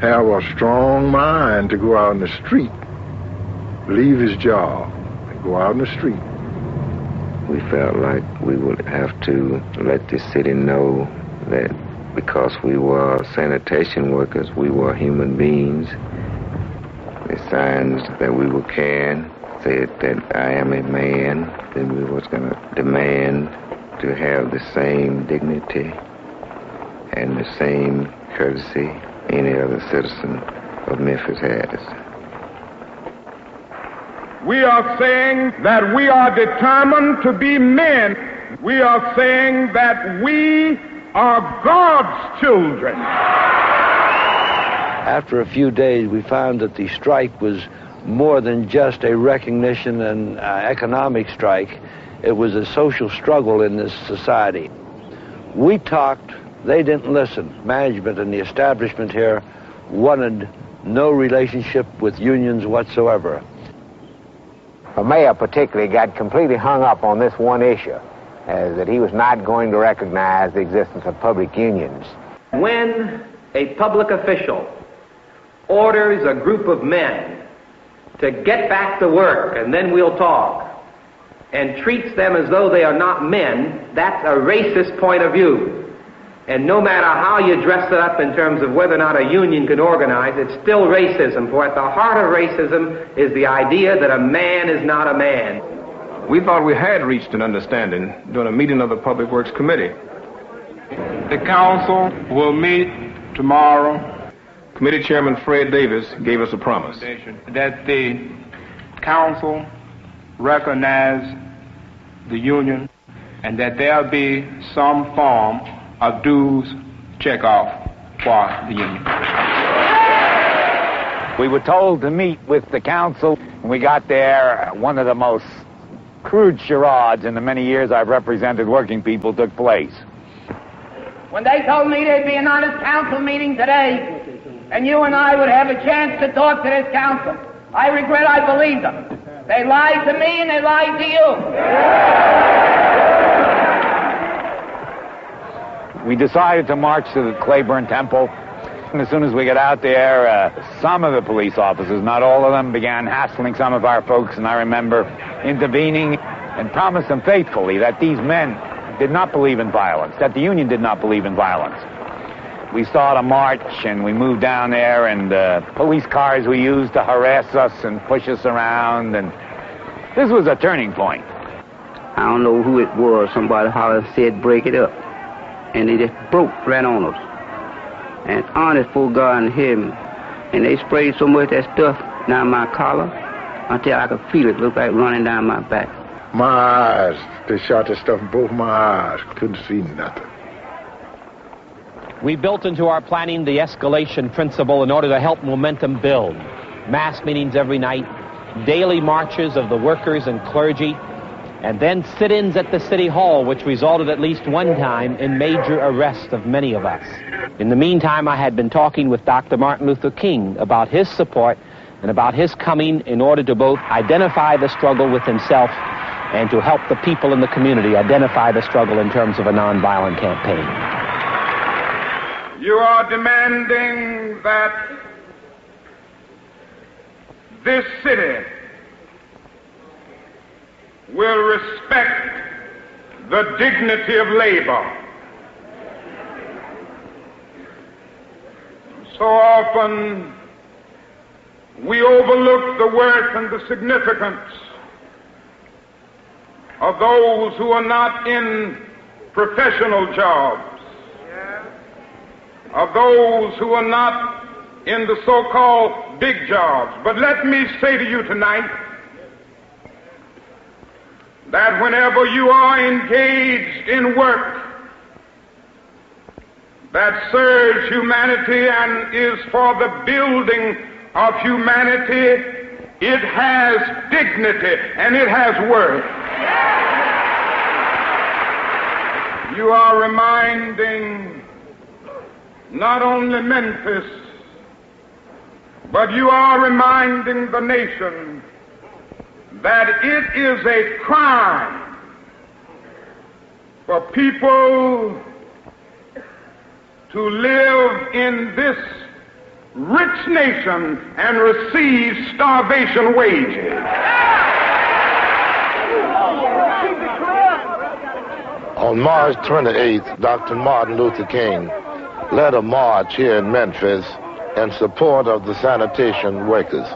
have a strong mind to go out in the street, leave his job, and go out in the street. We felt like we would have to let the city know that because we were sanitation workers, we were human beings. The signs that we were carrying said that I am a man, then we was going to demand to have the same dignity and the same courtesy any other citizen of Memphis has. We are saying that we are determined to be men. We are saying that we are God's children. After a few days, we found that the strike was more than just a recognition and economic strike. It was a social struggle in this society. We talked, they didn't listen. Management and the establishment here wanted no relationship with unions whatsoever. The mayor particularly got completely hung up on this one issue, as that he was not going to recognize the existence of public unions. When a public official orders a group of men to get back to work and then we'll talk, and treats them as though they are not men, that's a racist point of view. And no matter how you dress it up in terms of whether or not a union can organize, it's still racism. For at the heart of racism is the idea that a man is not a man. We thought we had reached an understanding during a meeting of the Public Works Committee. The council will meet tomorrow. Committee Chairman Fred Davis gave us a promise. That the council recognize the union and that there'll be some form of dues checkoff for the union. We were told to meet with the council. When we got there, one of the most crude charades in the many years I've represented working people took place. When they told me there'd be an honest council meeting today, and you and I would have a chance to talk to this council, I regret I believed them. They lied to me and they lied to you. We decided to march to the Claiborne Temple. And as soon as we got out there, some of the police officers, not all of them, began hassling some of our folks. And I remember intervening and promised them faithfully that these men did not believe in violence, that the union did not believe in violence. We started a march and we moved down there, and police cars were used to harass us and push us around, and this was a turning point. I don't know who it was. Somebody hollered and said, break it up. And they just broke right on us. And honest folk God in heaven. And they sprayed so much of that stuff down my collar until I could feel it, look like running down my back. My eyes, they shot that stuff in both my eyes. Couldn't see nothing. We built into our planning the escalation principle in order to help momentum build. Mass meetings every night, daily marches of the workers and clergy, and then sit-ins at the City Hall, which resulted at least one time in major arrests of many of us. In the meantime, I had been talking with Dr. Martin Luther King about his support and about his coming in order to both identify the struggle with himself and to help the people in the community identify the struggle in terms of a nonviolent campaign. You are demanding that this city will respect the dignity of labor. So often we overlook the worth and the significance of those who are not in professional jobs, of those who are not in the so-called big jobs. But let me say to you tonight that whenever you are engaged in work that serves humanity and is for the building of humanity, it has dignity and it has worth. You are reminding not only Memphis, but you are reminding the nation that it is a crime for people to live in this rich nation and receive starvation wages. On March 28th, Dr. Martin Luther King led a march here in Memphis in support of the sanitation workers.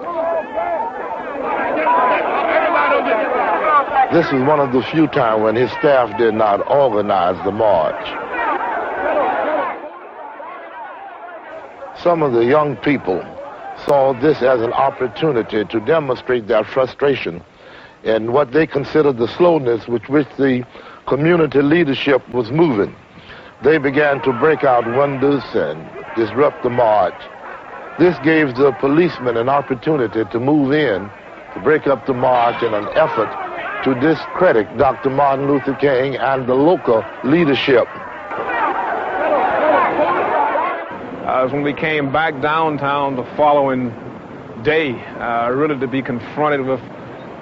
This is one of the few times when his staff did not organize the march. Some of the young people saw this as an opportunity to demonstrate their frustration in what they considered the slowness with which the community leadership was moving. They began to break out windows and disrupt the march. This gave the policemen an opportunity to move in, to break up the march in an effort to discredit Dr. Martin Luther King and the local leadership. When we came back downtown the following day, really to be confronted with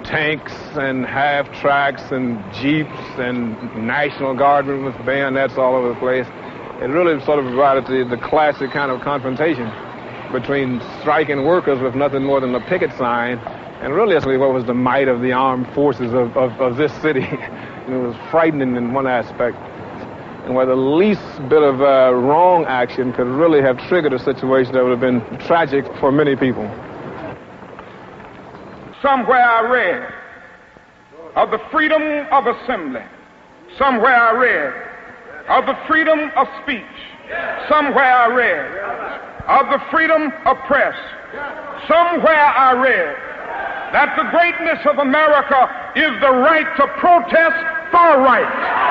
tanks and half-tracks and jeeps and National Guardsmen with bayonets all over the place, it really sort of provided the classic kind of confrontation between striking workers with nothing more than a picket sign and really what was the might of the armed forces of this city. And it was frightening in one aspect, and where the least bit of wrong action could really have triggered a situation that would have been tragic for many people. Somewhere I read of the freedom of assembly. Somewhere I read of the freedom of speech. Somewhere I read of the freedom of press. Somewhere I read that the greatness of America is the right to protest for rights.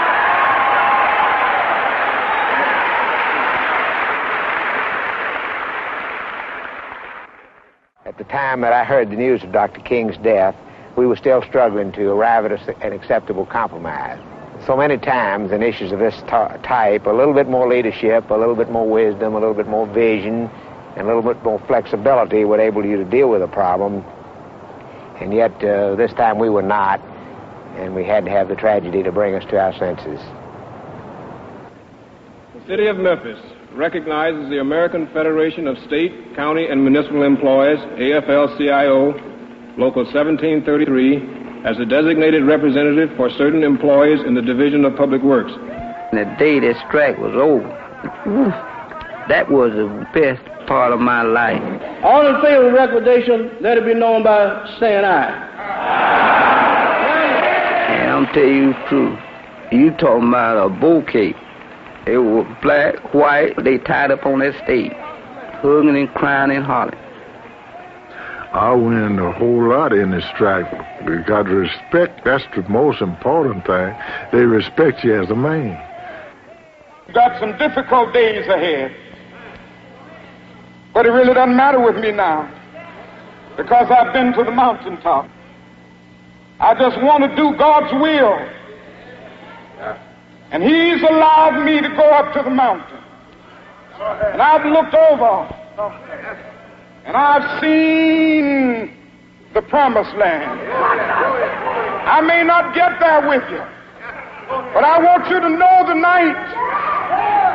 At the time that I heard the news of Dr. King's death, we were still struggling to arrive at an acceptable compromise. So many times in issues of this type, a little bit more leadership, a little bit more wisdom, a little bit more vision, and a little bit more flexibility would enable you to deal with a problem. And yet, this time we were not, and we had to have the tragedy to bring us to our senses. The city of Memphis recognizes the American Federation of State, County, and Municipal Employees, AFL-CIO, Local 1733, as a designated representative for certain employees in the Division of Public Works. The day that strike was over, that was the best part of my life. All in favor of the recommendation, let it be known by saying aye. And I'm telling you the truth. You talking about a bouquet. It was black, white, they tied up on that stage, hugging and crying and hollering. I win a whole lot in this strike because respect, that's the most important thing. They respect you as a man. We've got some difficult days ahead, but it really doesn't matter with me now because I've been to the mountaintop. I just want to do God's will. And He's allowed me to go up to the mountain. And I've looked over and I've seen the promised land. I may not get there with you, but I want you to know tonight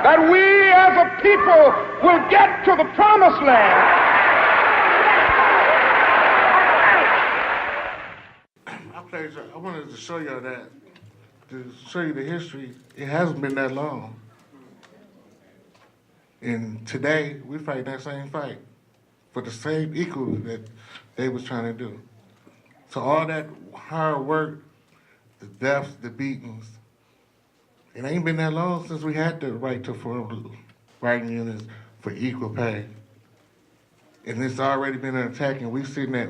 that we as a people will get to the promised land. I wanted to show you that, to show you the history. It hasn't been that long. And today, we fight that same fight for the same equal that they was trying to do. So all that hard work, the deaths, the beatings, it ain't been that long since we had the right to form bargaining units for equal pay. And it's already been an attack, and we sit back,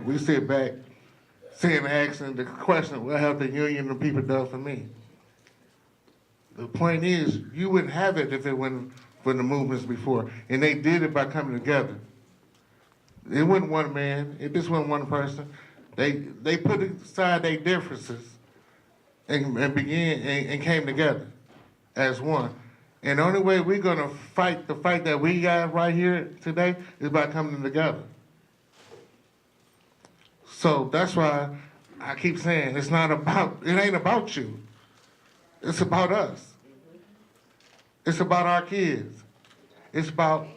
asking the question, what have the union and people done for me? The point is, you wouldn't have it if it wasn't for the movements before. And they did it by coming together. It wasn't one man, it just wasn't one person. They put aside their differences and began and came together as one. And the only way we're gonna fight the fight that we got right here today is by coming together. So that's why I keep saying it ain't about you. It's about us. It's about our kids. It's about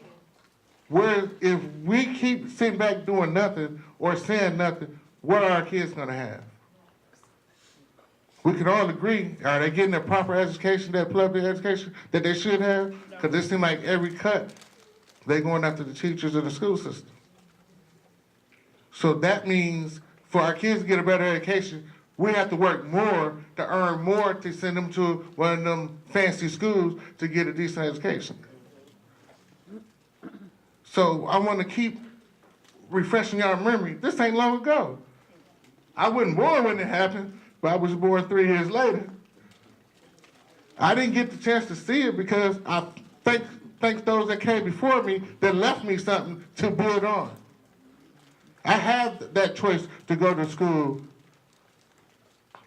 if we keep sitting back doing nothing or saying nothing, what are our kids gonna have? We can all agree, are they getting the proper education, that public education that they should have? Because it seems like every cut, they're going after the teachers in the school system. So that means for our kids to get a better education, we have to work more to earn more to send them to one of them fancy schools to get a decent education. So I want to keep refreshing y'all memory. This ain't long ago. I wasn't born when it happened, but I was born 3 years later. I didn't get the chance to see it because I thank those that came before me that left me something to build on. I had that choice to go to school.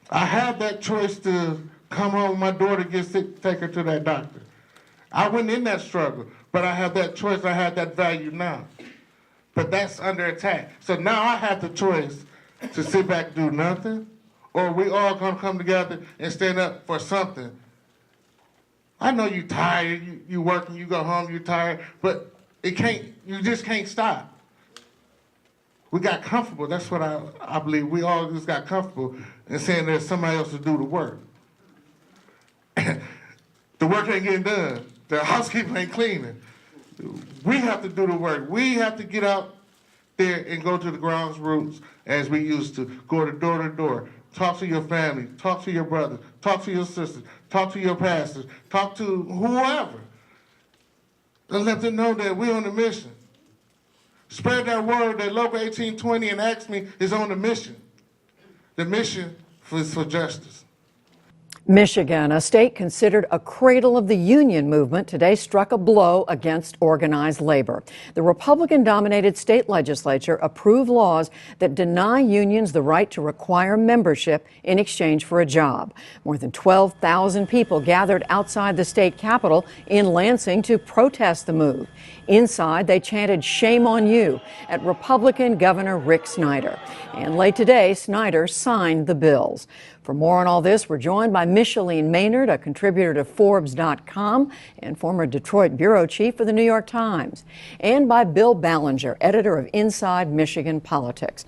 I had that choice to come home, my daughter gets sick, take her to that doctor. I went in that struggle, but I have that choice, I have that value now. But that's under attack. So now I have the choice to sit back and do nothing, or we all gonna come together and stand up for something. I know you tired, you working, you go home, you tired, but you just can't stop. We got comfortable, that's what I believe. We all just got comfortable in saying there's somebody else to do the work. The work ain't getting done. The housekeeping ain't cleaning. We have to do the work. We have to get out there and go to the grassroots as we used to. Go to door, talk to your family, talk to your brothers, talk to your sisters, talk to your pastors, talk to whoever. And let them know that we're on a mission. Spread that word that Local 1820 and AFSCME is on a mission. The mission is for justice. Michigan, a state considered a cradle of the union movement, today struck a blow against organized labor. The Republican-dominated state legislature approved laws that deny unions the right to require membership in exchange for a job. More than 12,000 people gathered outside the state capitol in Lansing to protest the move. Inside, they chanted "Shame on you" at Republican Governor Rick Snyder. And late today, Snyder signed the bills. For more on all this, we're joined by Micheline Maynard, a contributor to Forbes.com and former Detroit bureau chief for the New York Times, and by Bill Ballinger, editor of Inside Michigan Politics.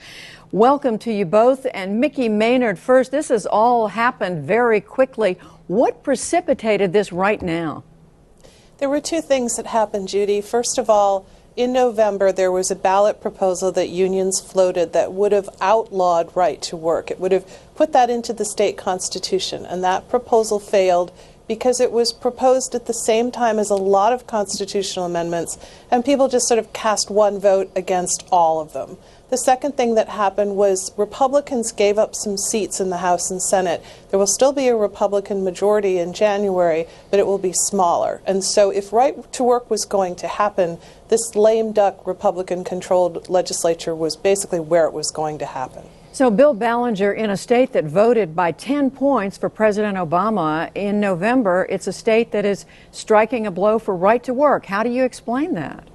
Welcome to you both. And Mickey Maynard first, this has all happened very quickly. What precipitated this right now? There were two things that happened, Judy. First of all, in November, there was a ballot proposal that unions floated that would have outlawed right to work. It would have put that into the state constitution, and that proposal failed because it was proposed at the same time as a lot of constitutional amendments, and people just sort of cast one vote against all of them. The second thing that happened was Republicans gave up some seats in the House and Senate. There will still be a Republican majority in January, but it will be smaller. And so if right to work was going to happen, this lame duck Republican-controlled legislature was basically where it was going to happen. So Bill Ballinger, in a state that voted by 10 points for President Obama in November, it's a state that is striking a blow for right to work. How do you explain that?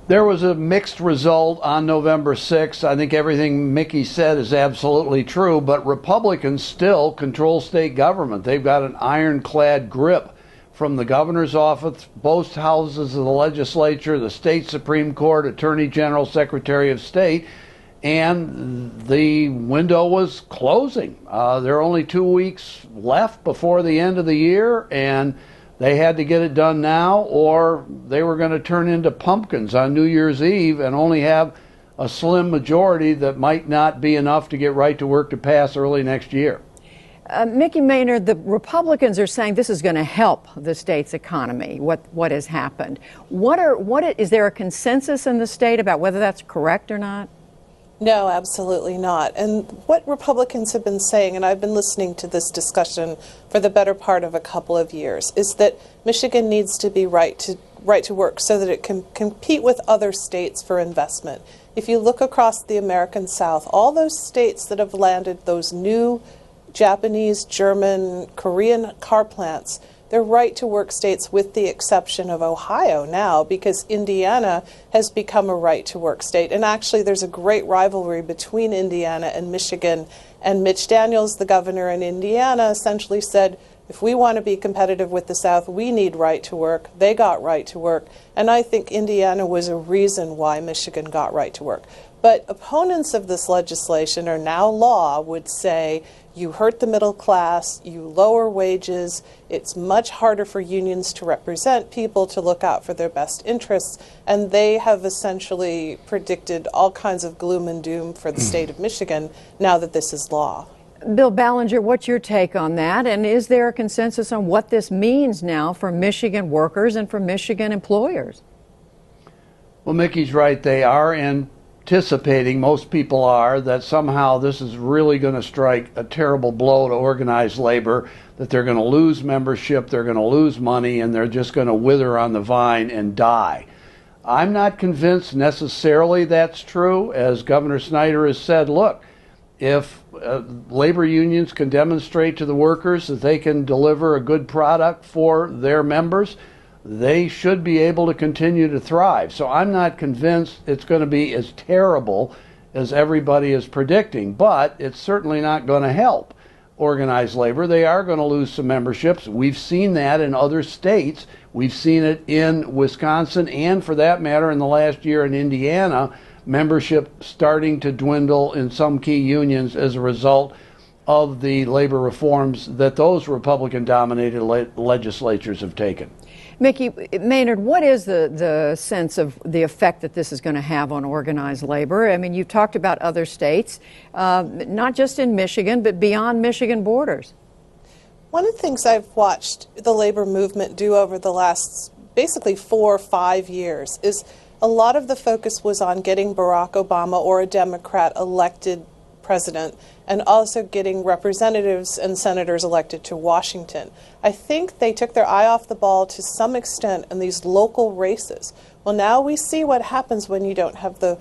There was a mixed result on November 6th. I think everything Mickey said is absolutely true, but Republicans still control state government. They've got an ironclad grip from the governor's office, both houses of the legislature, the state Supreme Court, Attorney General, Secretary of State, and the window was closing. There are only 2 weeks left before the end of the year, and they had to get it done now, or they were going to turn into pumpkins on New Year's Eve and only have a slim majority that might not be enough to get right to work to pass early next year. Mickey Maynard, the Republicans are saying this is going to help the state's economy, what has happened. Is there a consensus in the state about whether that's correct or not? No, absolutely not. And what Republicans have been saying, and I've been listening to this discussion for the better part of a couple of years, is that Michigan needs to be right to work so that it can compete with other states for investment. If you look across the American South, all those states that have landed those new Japanese, German, Korean car plants, they're right-to-work states with the exception of Ohio now, because Indiana has become a right-to-work state. And actually, there's a great rivalry between Indiana and Michigan. And Mitch Daniels, the governor in Indiana, essentially said, if we want to be competitive with the South, we need right-to-work. They got right-to-work. And I think Indiana was a reason why Michigan got right-to-work. But opponents of this legislation, or now law, would say, you hurt the middle class, you lower wages, it's much harder for unions to represent people, to look out for their best interests, and they have essentially predicted all kinds of gloom and doom for the state of Michigan now that this is law. Bill Ballinger, what's your take on that? And is there a consensus on what this means now for Michigan workers and for Michigan employers? Well, Mickey's right. They are anticipating, most people are, that somehow this is really going to strike a terrible blow to organized labor, that they're going to lose membership, they're going to lose money, and they're just going to wither on the vine and die. I'm not convinced necessarily that's true. As Governor Snyder has said, look, if labor unions can demonstrate to the workers that they can deliver a good product for their members, they should be able to continue to thrive. So I'm not convinced it's going to be as terrible as everybody is predicting, but it's certainly not going to help organized labor. They are going to lose some memberships. We've seen that in other states. We've seen it in Wisconsin, and for that matter, in the last year in Indiana, membership starting to dwindle in some key unions as a result of the labor reforms that those Republican-dominated legislatures have taken. Mickey Maynard, what is the sense of the effect that this is going to have on organized labor? I mean, you've talked about other states, not just in Michigan, but beyond Michigan borders. One of the things I've watched the labor movement do over the last basically 4 or 5 years is a lot of the focus was on getting Barack Obama or a Democrat elected president, and also getting representatives and senators elected to Washington. I think they took their eye off the ball to some extent in these local races. Well, now we see what happens when you don't have the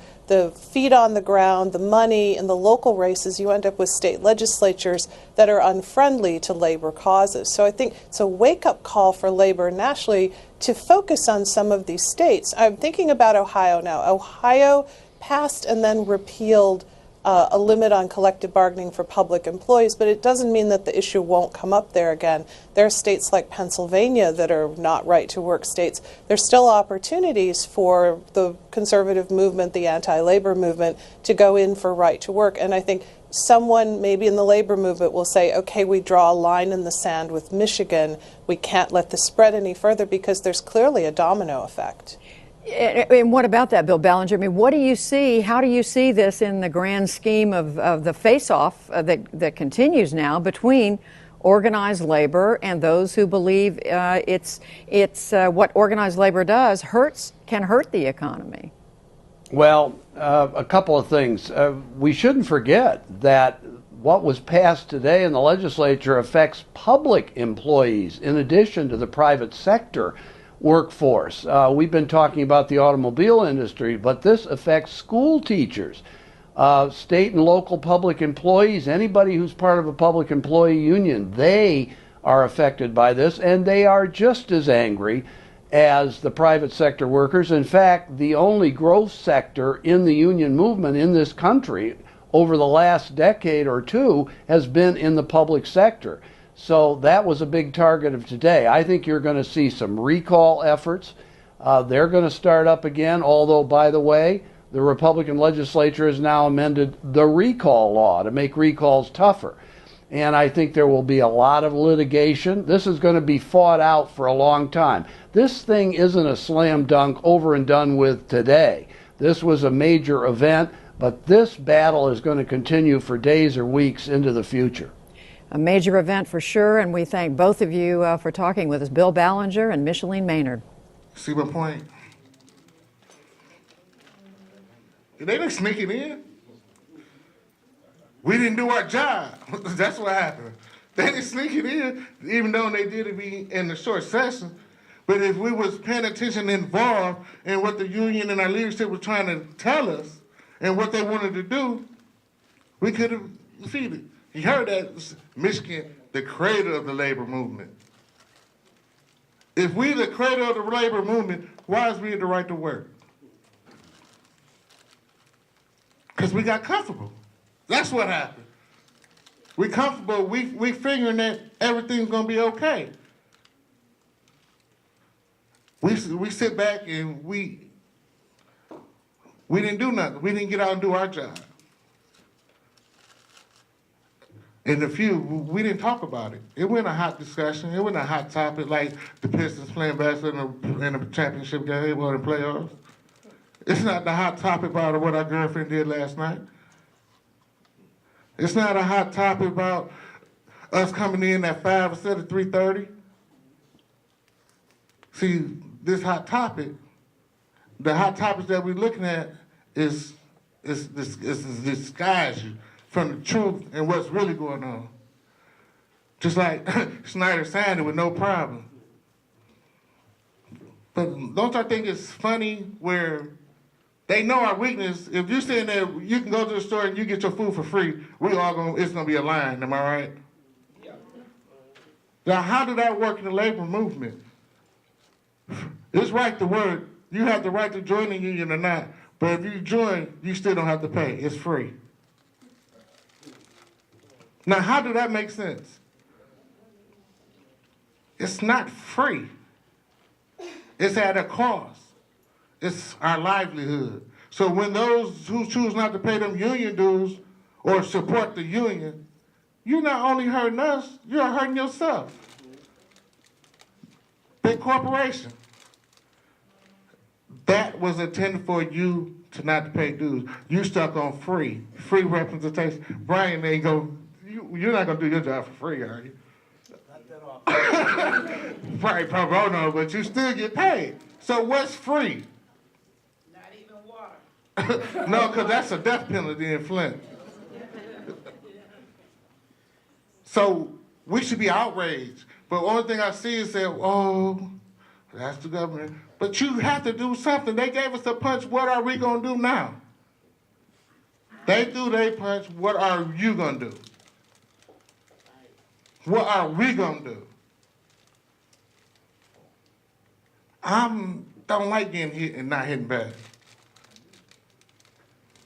feet on the ground, the money in the local races. You end up with state legislatures that are unfriendly to labor causes. So I think it's a wake-up call for labor nationally to focus on some of these states. I'm thinking about Ohio now. Ohio passed and then repealed a limit on collective bargaining for public employees, but it doesn't mean that the issue won't come up there again. There are states like Pennsylvania that are not right-to-work states. There's still opportunities for the conservative movement, the anti-labor movement, to go in for right-to-work. And I think someone maybe in the labor movement will say, okay, we draw a line in the sand with Michigan. We can't let this spread any further because there's clearly a domino effect. And what about that, Bill Ballinger? I mean, what do you see? How do you see this in the grand scheme of the face-off that continues now between organized labor and those who believe it's what organized labor does can hurt the economy? Well, a couple of things. We shouldn't forget that what was passed today in the legislature affects public employees in addition to the private sector workforce. We've been talking about the automobile industry, but this affects school teachers. State and local public employees, anybody who's part of a public employee union, they are affected by this, and they are just as angry as the private sector workers. In fact, the only growth sector in the union movement in this country over the last decade or two has been in the public sector. So that was a big target of today. I think you're going to see some recall efforts. They're going to start up again, although, by the way, the Republican legislature has now amended the recall law to make recalls tougher. And I think there will be a lot of litigation. This is going to be fought out for a long time. This thing isn't a slam dunk, over and done with today. This was a major event, but this battle is going to continue for days or weeks into the future. A major event for sure, and we thank both of you for talking with us, Bill Ballinger and Micheline Maynard. See my point? They didn't sneak it in. We didn't do our job. That's what happened. They didn't sneak it in, even though they did it in the short session. But if we was paying attention and involved in what the union and our leadership was trying to tell us and what they wanted to do, we could have succeeded. You heard that, Michigan, the cradle of the labor movement. If we the cradle of the labor movement, why is we the right to work? Because we got comfortable. That's what happened. We comfortable, we figuring that everything's gonna be okay. We sit back and we didn't do nothing. We didn't get out and do our job. And we didn't talk about it. It wasn't a hot discussion. It wasn't a hot topic like the Pistons playing basketball in the championship game or the playoffs. It's not the hot topic about what our girlfriend did last night. It's not a hot topic about us coming in at 5 instead of 3:30. See, this hot topic, the hot topics that we're looking at is disguise you from the truth and what's really going on. Just like Snyder signed it with no problem. But don't y'all think it's funny where they know our weakness? If you're sitting there, you can go to the store and you get your food for free, it's gonna be a line, am I right? Yeah. Now how did that work in the labor movement? It's right to work. You have the right to join the union or not, but if you join, you still don't have to pay. It's free. Now, how did that make sense? It's not free. It's at a cost. It's our livelihood. So when those who choose not to pay them union dues or support the union, you're not only hurting us, you're hurting yourself. Big corporation. That was intended for you to not to pay dues. You stuck on free representation. Brian, they go, you're not gonna do your job for free, are you? Right, pro bono, but you still get paid. So what's free? Not even water. No, because that's a death penalty in Flint. So we should be outraged. But the only thing I see is that, oh, that's the government. But you have to do something. They gave us a punch. What are we going to do now? They do their punch. What are you going to do? What are we going to do? I don't like getting hit and not hitting back.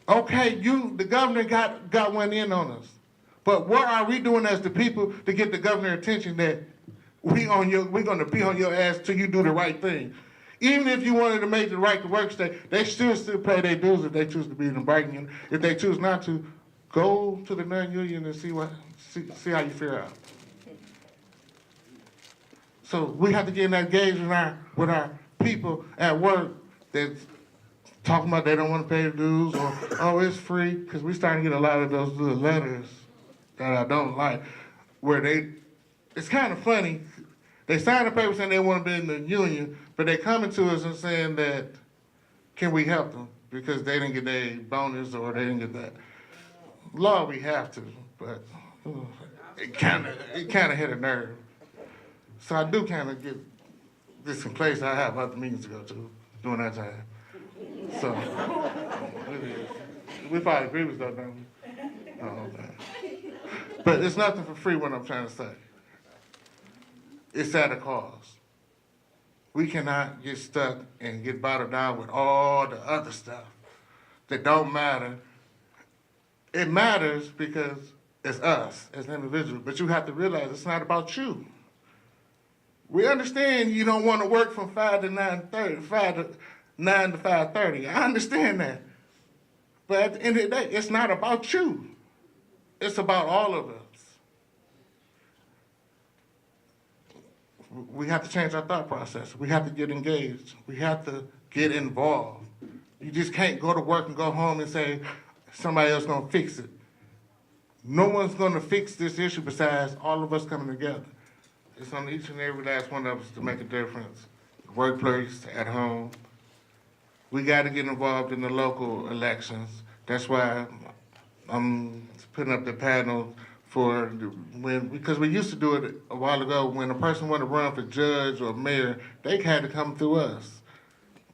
Okay, the governor got one in on us. But what are we doing as the people to get the governor's attention that we're going to be on your ass till you do the right thing? Even if you wanted to make the right to work state, they still pay their dues if they choose to be in the bargaining unit. If they choose not to, go to the non-union and see how you fare out. So we have to get engaged with our people at work that's talking about they don't want to pay the dues or, oh, it's free, because we starting to get a lot of those little letters that I don't like, where it's kind of funny. They sign a paper saying they want to be in the union, but they coming to us and saying that, can we help them? Because they didn't get their bonus or they didn't get that. Law, we have to, but it kind of hit a nerve. So I do kind of get this in place. I have other meetings to go to during that time. So, it is. We probably agree with that, don't we? Oh, okay. But it's nothing for free, what I'm trying to say. It's at a cost. We cannot get stuck and get bottled down with all the other stuff that don't matter. It matters because it's us as individuals, but you have to realize it's not about you. We understand you don't want to work from 5 to 9:30, 9 to 5:30. I understand that. But at the end of the day, it's not about you. It's about all of us. We have to change our thought process. We have to get engaged. We have to get involved. You just can't go to work and go home and say, somebody else gonna fix it. No one's gonna fix this issue besides all of us coming together. It's on each and every last one of us to make a difference. Workplace, at home. We gotta get involved in the local elections. That's why I'm putting up the panel for because we used to do it a while ago. When a person wanted to run for judge or mayor, they had to come through us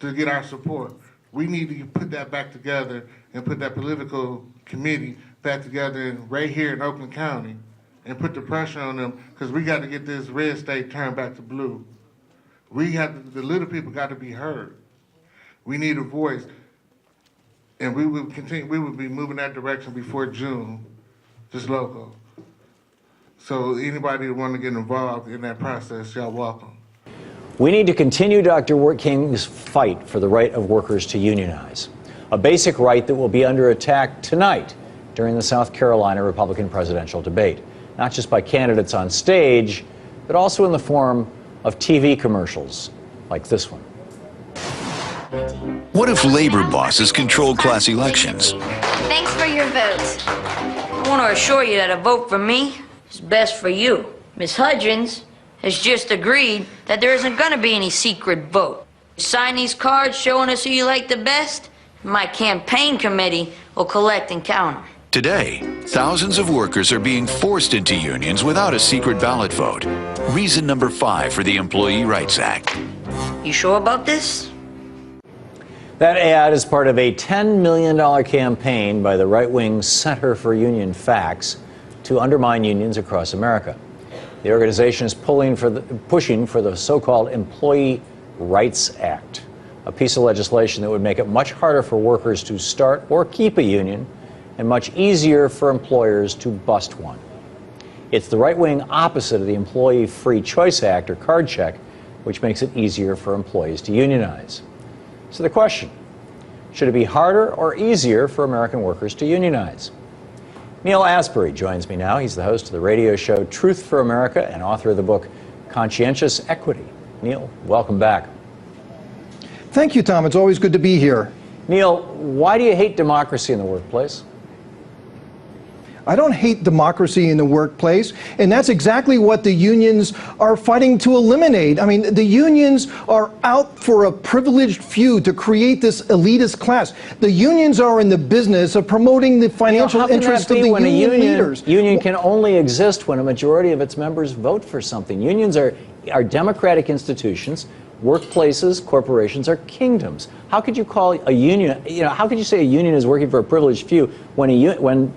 to get our support. We need to put that back together and put that political committee back together right here in Oakland County and put the pressure on them, because we got to get this red state turned back to blue. We have to, the little people got to be heard. We need a voice, and we will continue. We will be moving that direction before June, just local. So anybody that want to get involved in that process, y'all welcome. We need to continue Dr. King's fight for the right of workers to unionize, a basic right that will be under attack tonight during the South Carolina Republican presidential debate, not just by candidates on stage, but also in the form of TV commercials like this one. What if labor bosses controlled class elections? Thanks for your vote. I want to assure you that a vote for me is best for you. Ms. Hudgens has just agreed that there isn't going to be any secret vote. Sign these cards showing us who you like the best, and my campaign committee will collect and count them. Today, thousands of workers are being forced into unions without a secret ballot vote. Reason number 5 for the Employee Rights Act. You sure about this? That ad is part of a $10 million campaign by the right-wing Center for Union Facts to undermine unions across America. The organization is pushing for the so-called Employee Rights Act, a piece of legislation that would make it much harder for workers to start or keep a union and much easier for employers to bust one. It's the right-wing opposite of the Employee Free Choice Act, or card check, which makes it easier for employees to unionize. So the question, should it be harder or easier for American workers to unionize? Neil Asbury joins me now. He's the host of the radio show Truth for America and author of the book Conscientious Equity. Neil, welcome back. Thank you, Tom. It's always good to be here. Neil, why do you hate democracy in the workplace? I don't hate democracy in the workplace, and that's exactly what the unions are fighting to eliminate. I mean, the unions are out for a privileged few to create this elitist class. The unions are in the business of promoting the financial interests of the union leaders. Union can only exist when a majority of its members vote for something. Unions are democratic institutions. Workplaces, corporations are kingdoms. How could you call a union, how could you say a union is working for a privileged few when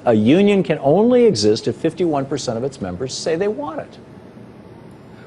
a union can only exist if 51% of its members say they want it?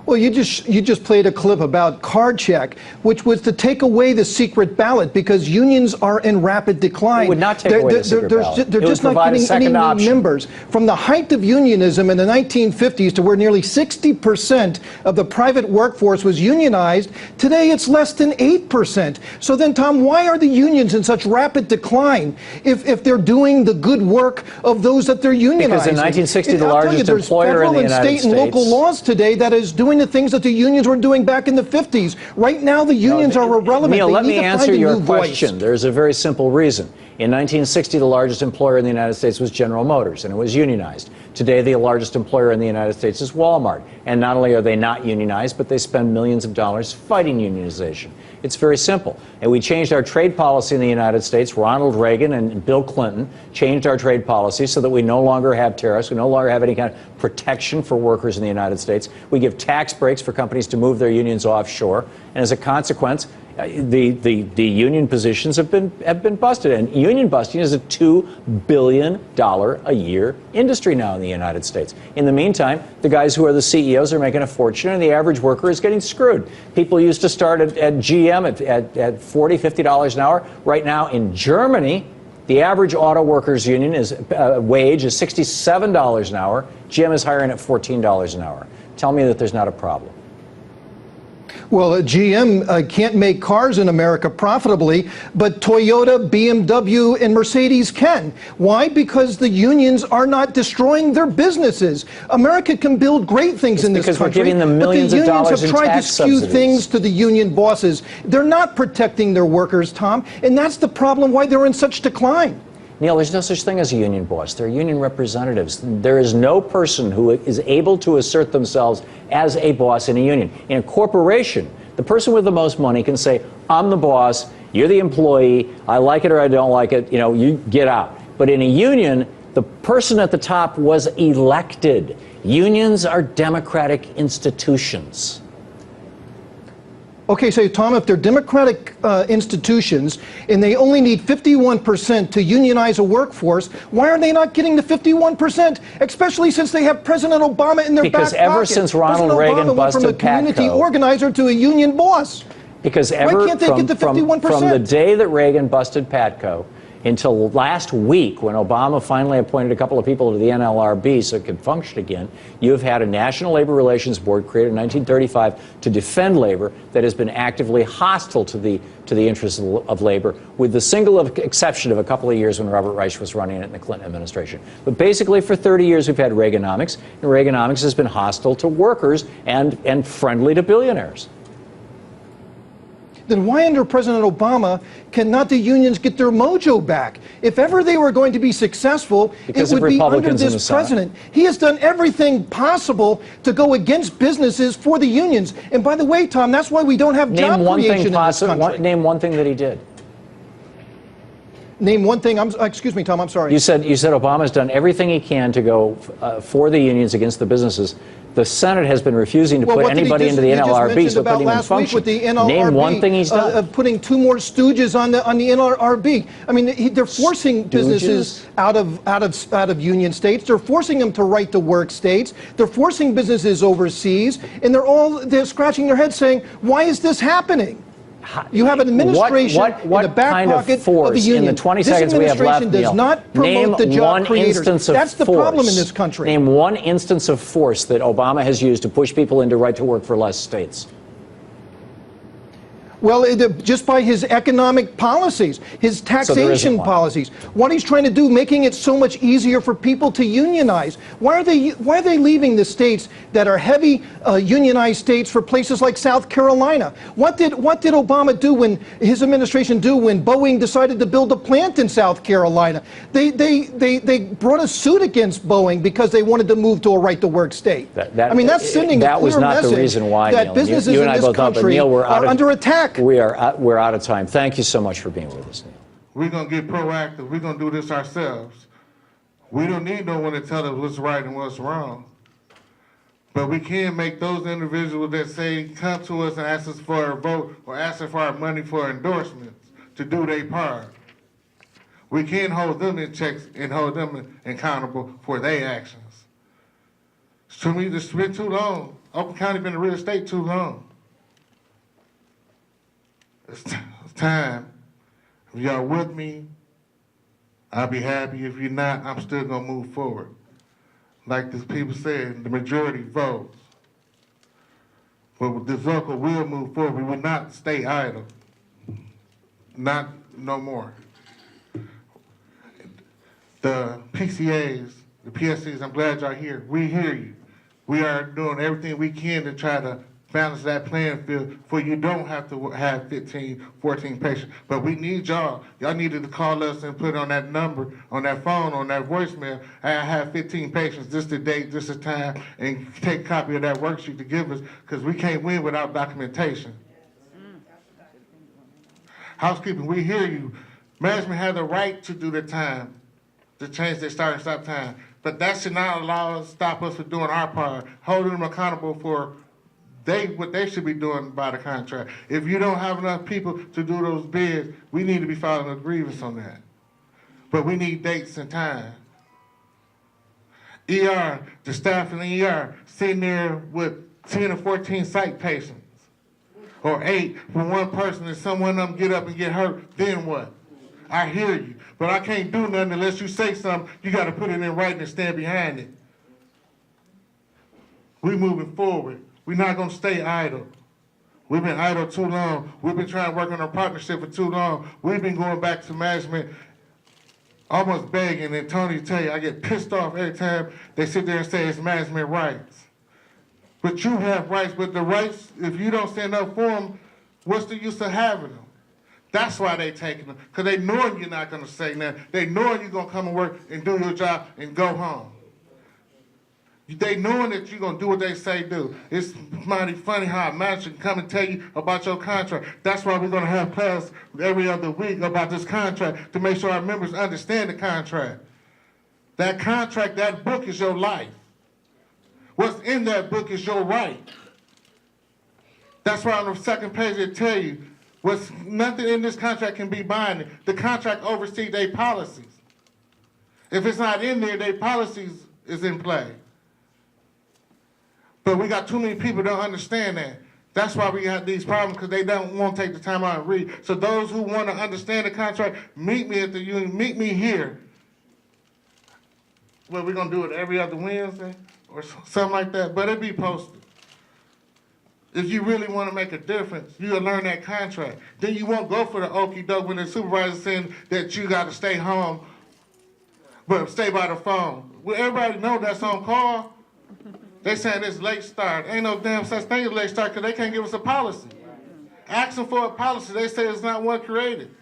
Well, you just played a clip about card check, which was to take away the secret ballot because unions are in rapid decline. It would not take away the secret ballot. They're just not getting any new members. From the height of unionism in the 1950s to where nearly 60% of the private workforce was unionized, today it's less than 8%. So then, Tom, why are the unions in such rapid decline if they're doing the good work of those that they're unionizing? Because in 1960, the largest employer in the United States... There's federal and state and local laws today that is doing the things that the unions were doing back in the 50s. Right now, the unions are irrelevant. Neil, let me answer your question. Voice. There's a very simple reason. In 1960, the largest employer in the United States was General Motors, and it was unionized. Today, the largest employer in the United States is Walmart. And not only are they not unionized, but they spend millions of dollars fighting unionization. It's very simple. And we changed our trade policy in the United States. Ronald Reagan and Bill Clinton changed our trade policy so that we no longer have tariffs. We no longer have any kind of protection for workers in the United States. We give tax breaks for companies to move their unions offshore. And as a consequence, the union positions have been busted. And union busting is a $2 billion a year industry now in the United States. In the meantime, the guys who are the CEOs are making a fortune, and the average worker is getting screwed. People used to start at GM at $40, $50 an hour. Right now in Germany, the average auto workers union wage is $67 an hour. GM is hiring at $14 an hour. Tell me that there's not a problem. Well, GM can't make cars in America profitably, but Toyota, BMW, and Mercedes can. Why? Because the unions are not destroying their businesses. America can build great things in this country, because we're giving them millions of dollars in tax subsidies. But the unions have tried to skew things to the union bosses. They're not protecting their workers, Tom, and that's the problem why they're in such decline. Neil, there's no such thing as a union boss. They're union representatives. There is no person who is able to assert themselves as a boss in a union. In a corporation, the person with the most money can say, I'm the boss, you're the employee, I like it or I don't like it, you get out. But in a union, the person at the top was elected. Unions are democratic institutions. Okay, so Tom, if they're democratic institutions and they only need 51% to unionize a workforce, why are they not getting the 51%? Especially since they have President Obama in their back pocket. Because ever since Ronald Reagan busted Patco, from a community organizer to a union boss. Because why can't they get the 51%? From the day that Reagan busted Patco until last week, when Obama finally appointed a couple of people to the NLRB so it could function again, you've had a National Labor Relations Board created in 1935 to defend labor that has been actively hostile to the interests of labor, with the single exception of a couple of years when Robert Reich was running it in the Clinton administration. But basically for 30 years we've had Reaganomics, and Reaganomics has been hostile to workers and friendly to billionaires. Then why under President Obama cannot the unions get their mojo back? If ever they were going to be successful, it would be under this president. He has done everything possible to go against businesses for the unions. And by the way, Tom, that's why we don't have job creation in this country. Name one thing that he did. Name one thing. Excuse me, Tom, I'm sorry. You said Obama's done everything he can to go for the unions against the businesses. The Senate has been refusing to put anybody into the NLRB, so putting them in function. With the NLRB, name one thing he's done. Putting two more stooges on the NLRB. I mean, they're forcing businesses out of union states. They're forcing them to right to work states. They're forcing businesses overseas, and they're scratching their heads saying, "Why is this happening?" You have an administration in the back pocket of the union. In the 20 seconds we have left, does not promote the job creators. That's the problem in this country. Name one instance of force that Obama has used to push people into right to work for less states. Well, just by his economic policies, his taxation policies, what he's trying to do, making it so much easier for people to unionize. Why are they leaving the states that are heavy unionized states for places like South Carolina? What did Obama do when his administration do when Boeing decided to build a plant in South Carolina? They brought a suit against Boeing because they wanted to move to a right to work state. I mean, that's sending a clear message that businesses in this country are under attack. We're out of time. Thank you so much for being with us, Neil. We're going to get proactive. We're going to do this ourselves. We don't need no one to tell us what's right and what's wrong. But we can make those individuals that say, come to us and ask us for a vote or ask us for our money for endorsements to do their part. We can hold them in checks and hold them accountable for their actions. To me, this has been too long. Oakland County been in real estate too long. It's time. If y'all with me, I'll be happy. If you're not, I'm still going to move forward. Like the people said, the majority votes. But this local will move forward. We will not stay idle. Not no more. The PCAs, the PSCs, I'm glad y'all here. We hear you. We are doing everything we can to try to balance that playing field for you don't have to have 15, 14 patients. But we need y'all. Y'all needed to call us and put on that number, on that phone, on that voicemail. I have 15 patients, this the date, this the time, and take a copy of that worksheet to give us, because we can't win without documentation. Housekeeping, we hear you. Management has the right to do the time, to change their start and stop time. But that should not stop us from doing our part, holding them accountable for what they should be doing by the contract. If you don't have enough people to do those bids, we need to be filing a grievance on that. But we need dates and time. ER, the staff in the ER, sitting there with 10 or 14 psych patients, or 8 for one person, and someone of them get up and get hurt, then what? I hear you, but I can't do nothing unless you say something. You got to put it in writing and stand behind it. We moving forward. We're not going to stay idle. We've been idle too long. We've been trying to work on our partnership for too long. We've been going back to management, almost begging. And Tony, tell you, I get pissed off every time they sit there and say it's management rights. But you have rights, but the rights, if you don't stand up for them, what's the use of having them? That's why they taking them, because they knowing you're not going to say nothing. They knowing you're going to come and work and do your job and go home. They knowing that you're going to do what they say do. It's mighty funny how a manager can come and tell you about your contract. That's why we're going to have class every other week about this contract to make sure our members understand the contract. That contract, that book is your life. What's in that book is your right. That's why on the second page they tell you, nothing in this contract can be binding. The contract oversees their policies. If it's not in there, their policies is in play. But we got too many people that don't understand that. That's why we have these problems, because they don't want to take the time out and read. So those who want to understand the contract, meet me at the union, meet me here. Well, we're going to do it every other Wednesday or something like that, but it'll be posted. If you really want to make a difference, you'll learn that contract. Then you won't go for the okie doke when the supervisor's saying that you got to stay home, but stay by the phone. Well, everybody know that's on call. They saying it's late start. Ain't no damn such thing as late start because they can't give us a policy. Ask them for a policy. They say it's not one created.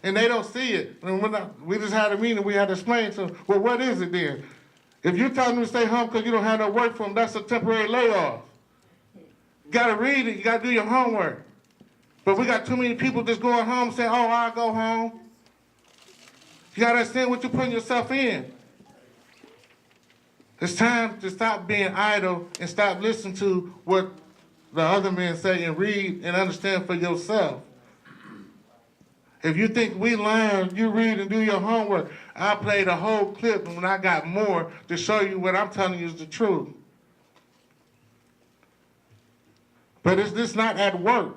And they don't see it. And we just had a meeting. We had to explain to them, well, what is it then? If you're telling them to stay home because you don't have no work for them, that's a temporary layoff. You got to read it. You got to do your homework. But we got too many people just going home saying, oh, I'll go home. You got to understand what you're putting yourself in. It's time to stop being idle and stop listening to what the other men say and read and understand for yourself. If you think we lying, you read and do your homework. I played a whole clip and when I got more to show you what I'm telling you is the truth. But it's just not at work.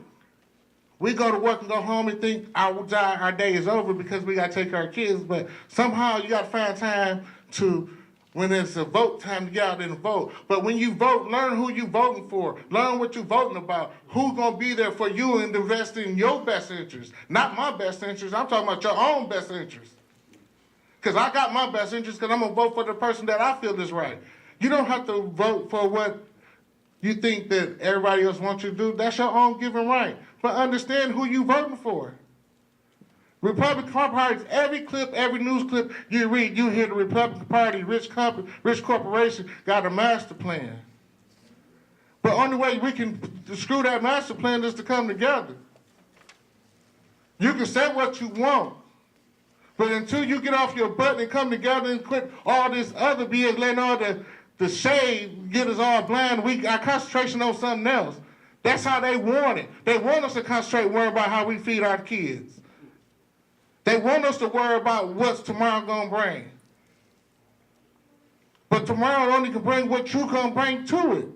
We go to work and go home and think our day is over because we got to take care of our kids, but somehow you got to find time to, when it's a vote time, to get out and vote. But when you vote, learn who you voting for. Learn what you're voting about. Who's going to be there for you and invest in your best interest. Not my best interest. I'm talking about your own best interest. Because I got my best interest because I'm going to vote for the person that I feel is right. You don't have to vote for what you think that everybody else wants you to do. That's your own given right. But understand who you voting for. Republican Party, every clip, every news clip you read, you hear the Republican Party, rich corporation got a master plan. But only way we can screw that master plan is to come together. You can say what you want, but until you get off your butt and come together and quit all this other BS, letting all the shade get us all blind, our concentration on something else. That's how they want it. They want us to concentrate, worry about how we feed our kids. They want us to worry about what's tomorrow going to bring. But tomorrow only can bring what you going to bring to it.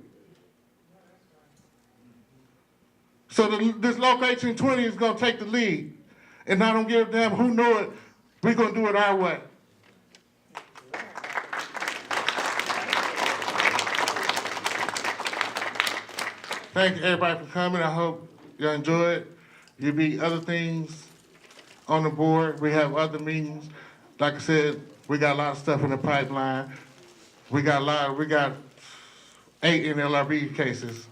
So this Local 1820 is going to take the lead. And I don't give a damn who know it. We're going to do it our way. Thank you, everybody, for coming. I hope you enjoy it. There'll be other things on the board. We have other meetings. Like I said, we got a lot of stuff in the pipeline. We got 8 NLRB cases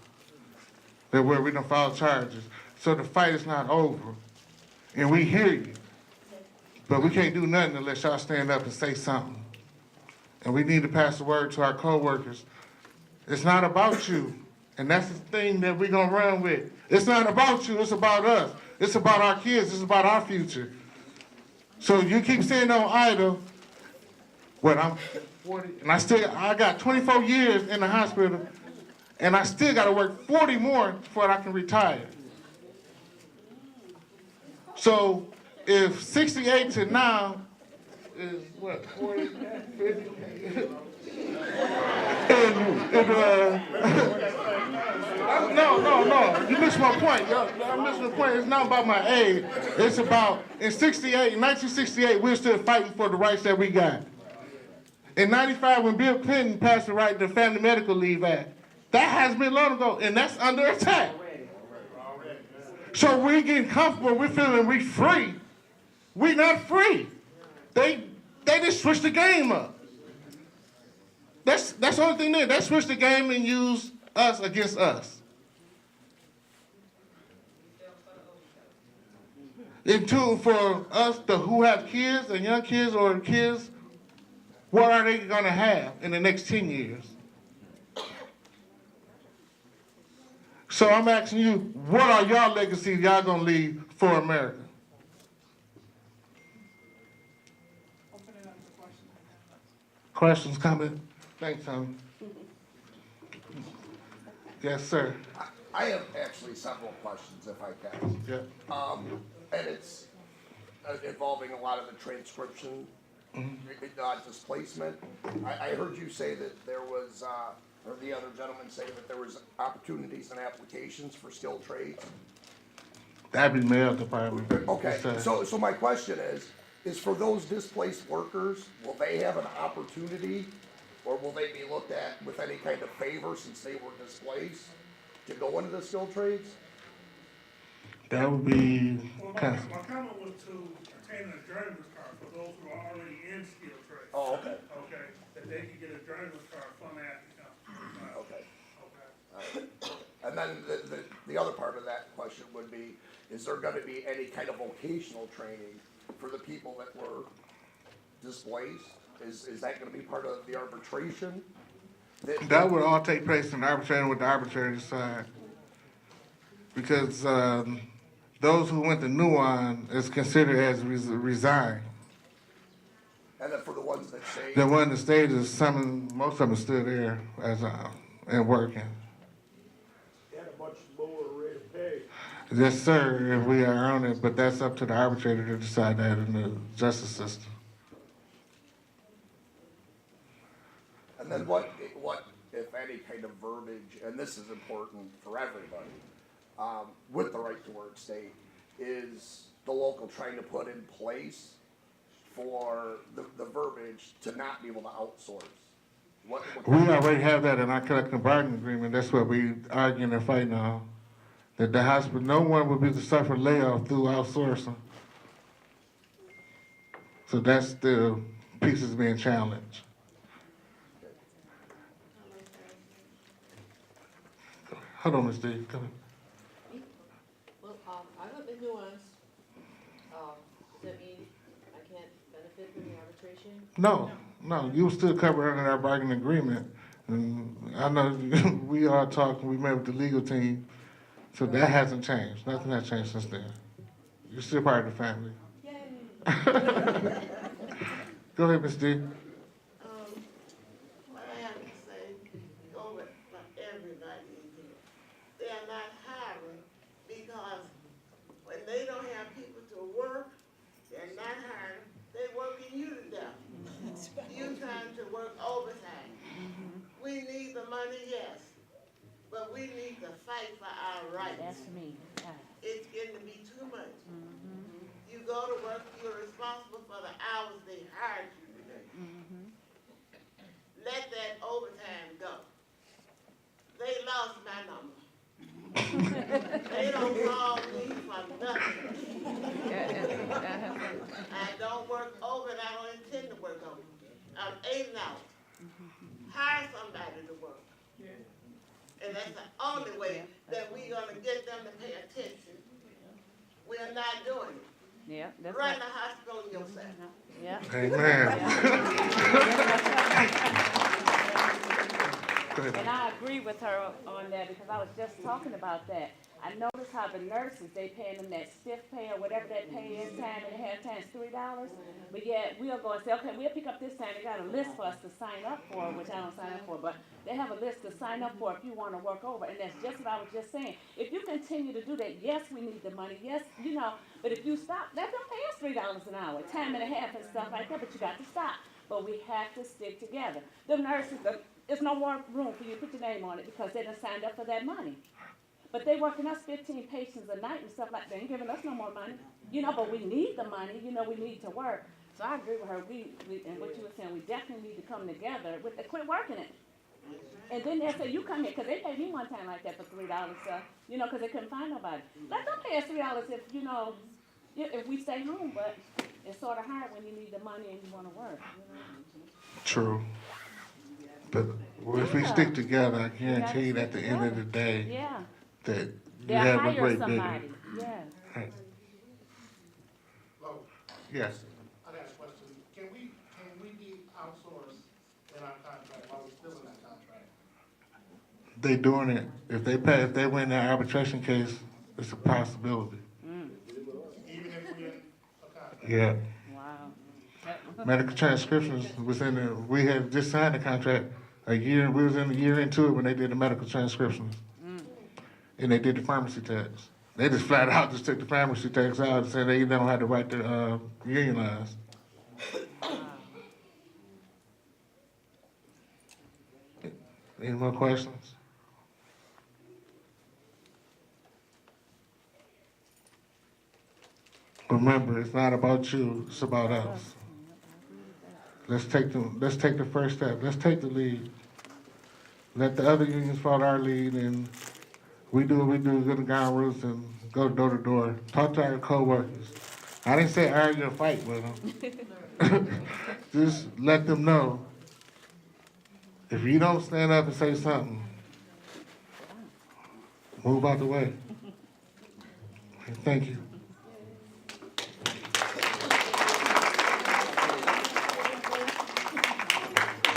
where we done filed charges. So the fight is not over. And we hear you. But we can't do nothing unless y'all stand up and say something. And we need to pass the word to our co-workers. It's not about you. And that's the thing that we're going to run with. It's not about you, it's about us. It's about our kids, it's about our future. So you keep saying on idle, what 40, and I got 24 years in the hospital, and I still got to work 40 more before I can retire. So if 68 to now is what, 40, 50? No. You missed my point. I missed the point. It's not about my age. It's about, in 1968, we're still fighting for the rights that we got. In 95, when Bill Clinton passed the right to Family Medical Leave Act, that has been long ago, and that's under attack. So we're getting comfortable, we're feeling we free. We're not free. They just switched the game up. That's the only thing there. They switched the game and used us against us. And two, for us who have kids and young kids or kids, what are they going to have in the next 10 years? So I'm asking you, what are y'all legacies y'all going to leave for America? Questions, comments? Thanks, Tom. Yes, sir. I have actually several questions, if I can. Yeah. And it's involving a lot of the transcription displacement. I heard you say that there was, or the other gentleman say that there was opportunities and applications for skilled trades. That'd be mail department. Okay, so my question is for those displaced workers, will they have an opportunity, or will they be looked at with any kind of favor since they were displaced to go into the skilled trades? That would be. Well, my comment was to obtain a journeyman's card for those who are already in skilled trades. Oh, okay. Okay, that they can get a journeyman's card from Athens. Okay. And then the other part of that question would be, is there going to be any kind of vocational training for the people that were displaced? Is that going to be part of the arbitration? That would all take place in arbitration with the arbitrator decide. Because those who went to Nuan is considered as resigned. And then for the ones that stayed? The one that stayed is most of them are still there as and working. At a much lower rate of pay. Yes, sir, if we are on it, but that's up to the arbitrator to decide that in the justice system. And then what, if any, kind of verbiage, and this is important for everybody, with the right to work state, is the local trying to put in place for the verbiage to not be able to outsource? We already have that in our collective bargaining agreement. That's what we arguing and fighting on. That the hospital, no one would be to suffer layoff through outsourcing. So that's the piece that's being challenged. Hold on, Ms. D. Come in. Well, I live in Nuance. Does that mean I can't benefit from the arbitration? No, you still covered under our bargaining agreement. And I know we are talking, we met with the legal team, so that hasn't changed. Nothing has changed since then. You're still part of the family. Yay. Go ahead, Ms. D. What I have to say, over for everybody in here, they are not hiring because when they don't have people to work, they're not hiring. They're working you to death. You trying to work overtime. We need the money, yes, but we need to fight for our rights. That's me. It's getting to be too much. You go to work, you're responsible for the hours they hired you to do. Let that overtime go. They lost my number. They don't call me for nothing. I don't work over and I don't intend to work over. I'm 8 out. Hire somebody to work. And that's the only way that we're going to get them to pay attention. We're not doing it. Yeah, that's Run right. the hospital yourself. Yeah. Amen. And I agree with her on that because I was just talking about that. I noticed how the nurses, they paying them that stiff pay or whatever that pay is, time and a half times $3. But yet we'll go and say, okay, we'll pick up this time. They got a list for us to sign up for, which I don't sign up for, but they have a list to sign up for if you want to work over. And that's just what I was just saying. If you continue to do that, yes, we need the money. Yes, you know, but if you stop, let them pay us $3 an hour, time and a half and stuff like that, but you got to stop. But we have to stick together. The nurses, there's no more room for you to put your name on it because they done signed up for that money. But they working us 15 patients a night and stuff like that. They ain't giving us no more money. You know, but we need the money. You know, we need to work. So I agree with her. And what you were saying, we definitely need to come together. Quit working it. And then they'll say, you come here, because they paid me one time like that for $3, you know, because they couldn't find nobody. Let them pay us $3 if, you know, if we stay home. But it's sort of hard when you need the money and you want to work. You know? True. But if we stick together, I guarantee you at the end of the day, that you have a great business. Yeah. Right. Yes. I got a question. Can we be outsourced in our contract while we're still in that contract? They doing it. If they win that arbitration case, it's a possibility. Even if we're in a contract? Yeah. Wow. Medical transcriptions was in there. We had just signed the contract a year. We was in a year into it when they did the medical transcriptions. And they did the pharmacy tax. They just flat out just took the pharmacy tax out and said they don't have the right to unionize. Any more questions? Remember, it's not about you, it's about us. Let's take the first step. Let's take the lead. Let the other unions follow our lead, and we do what we do, go to ground roots and go door to door. Talk to our co-workers. I didn't say argue and fight with them. Just let them know. If you don't stand up and say something, move out the way. Thank you.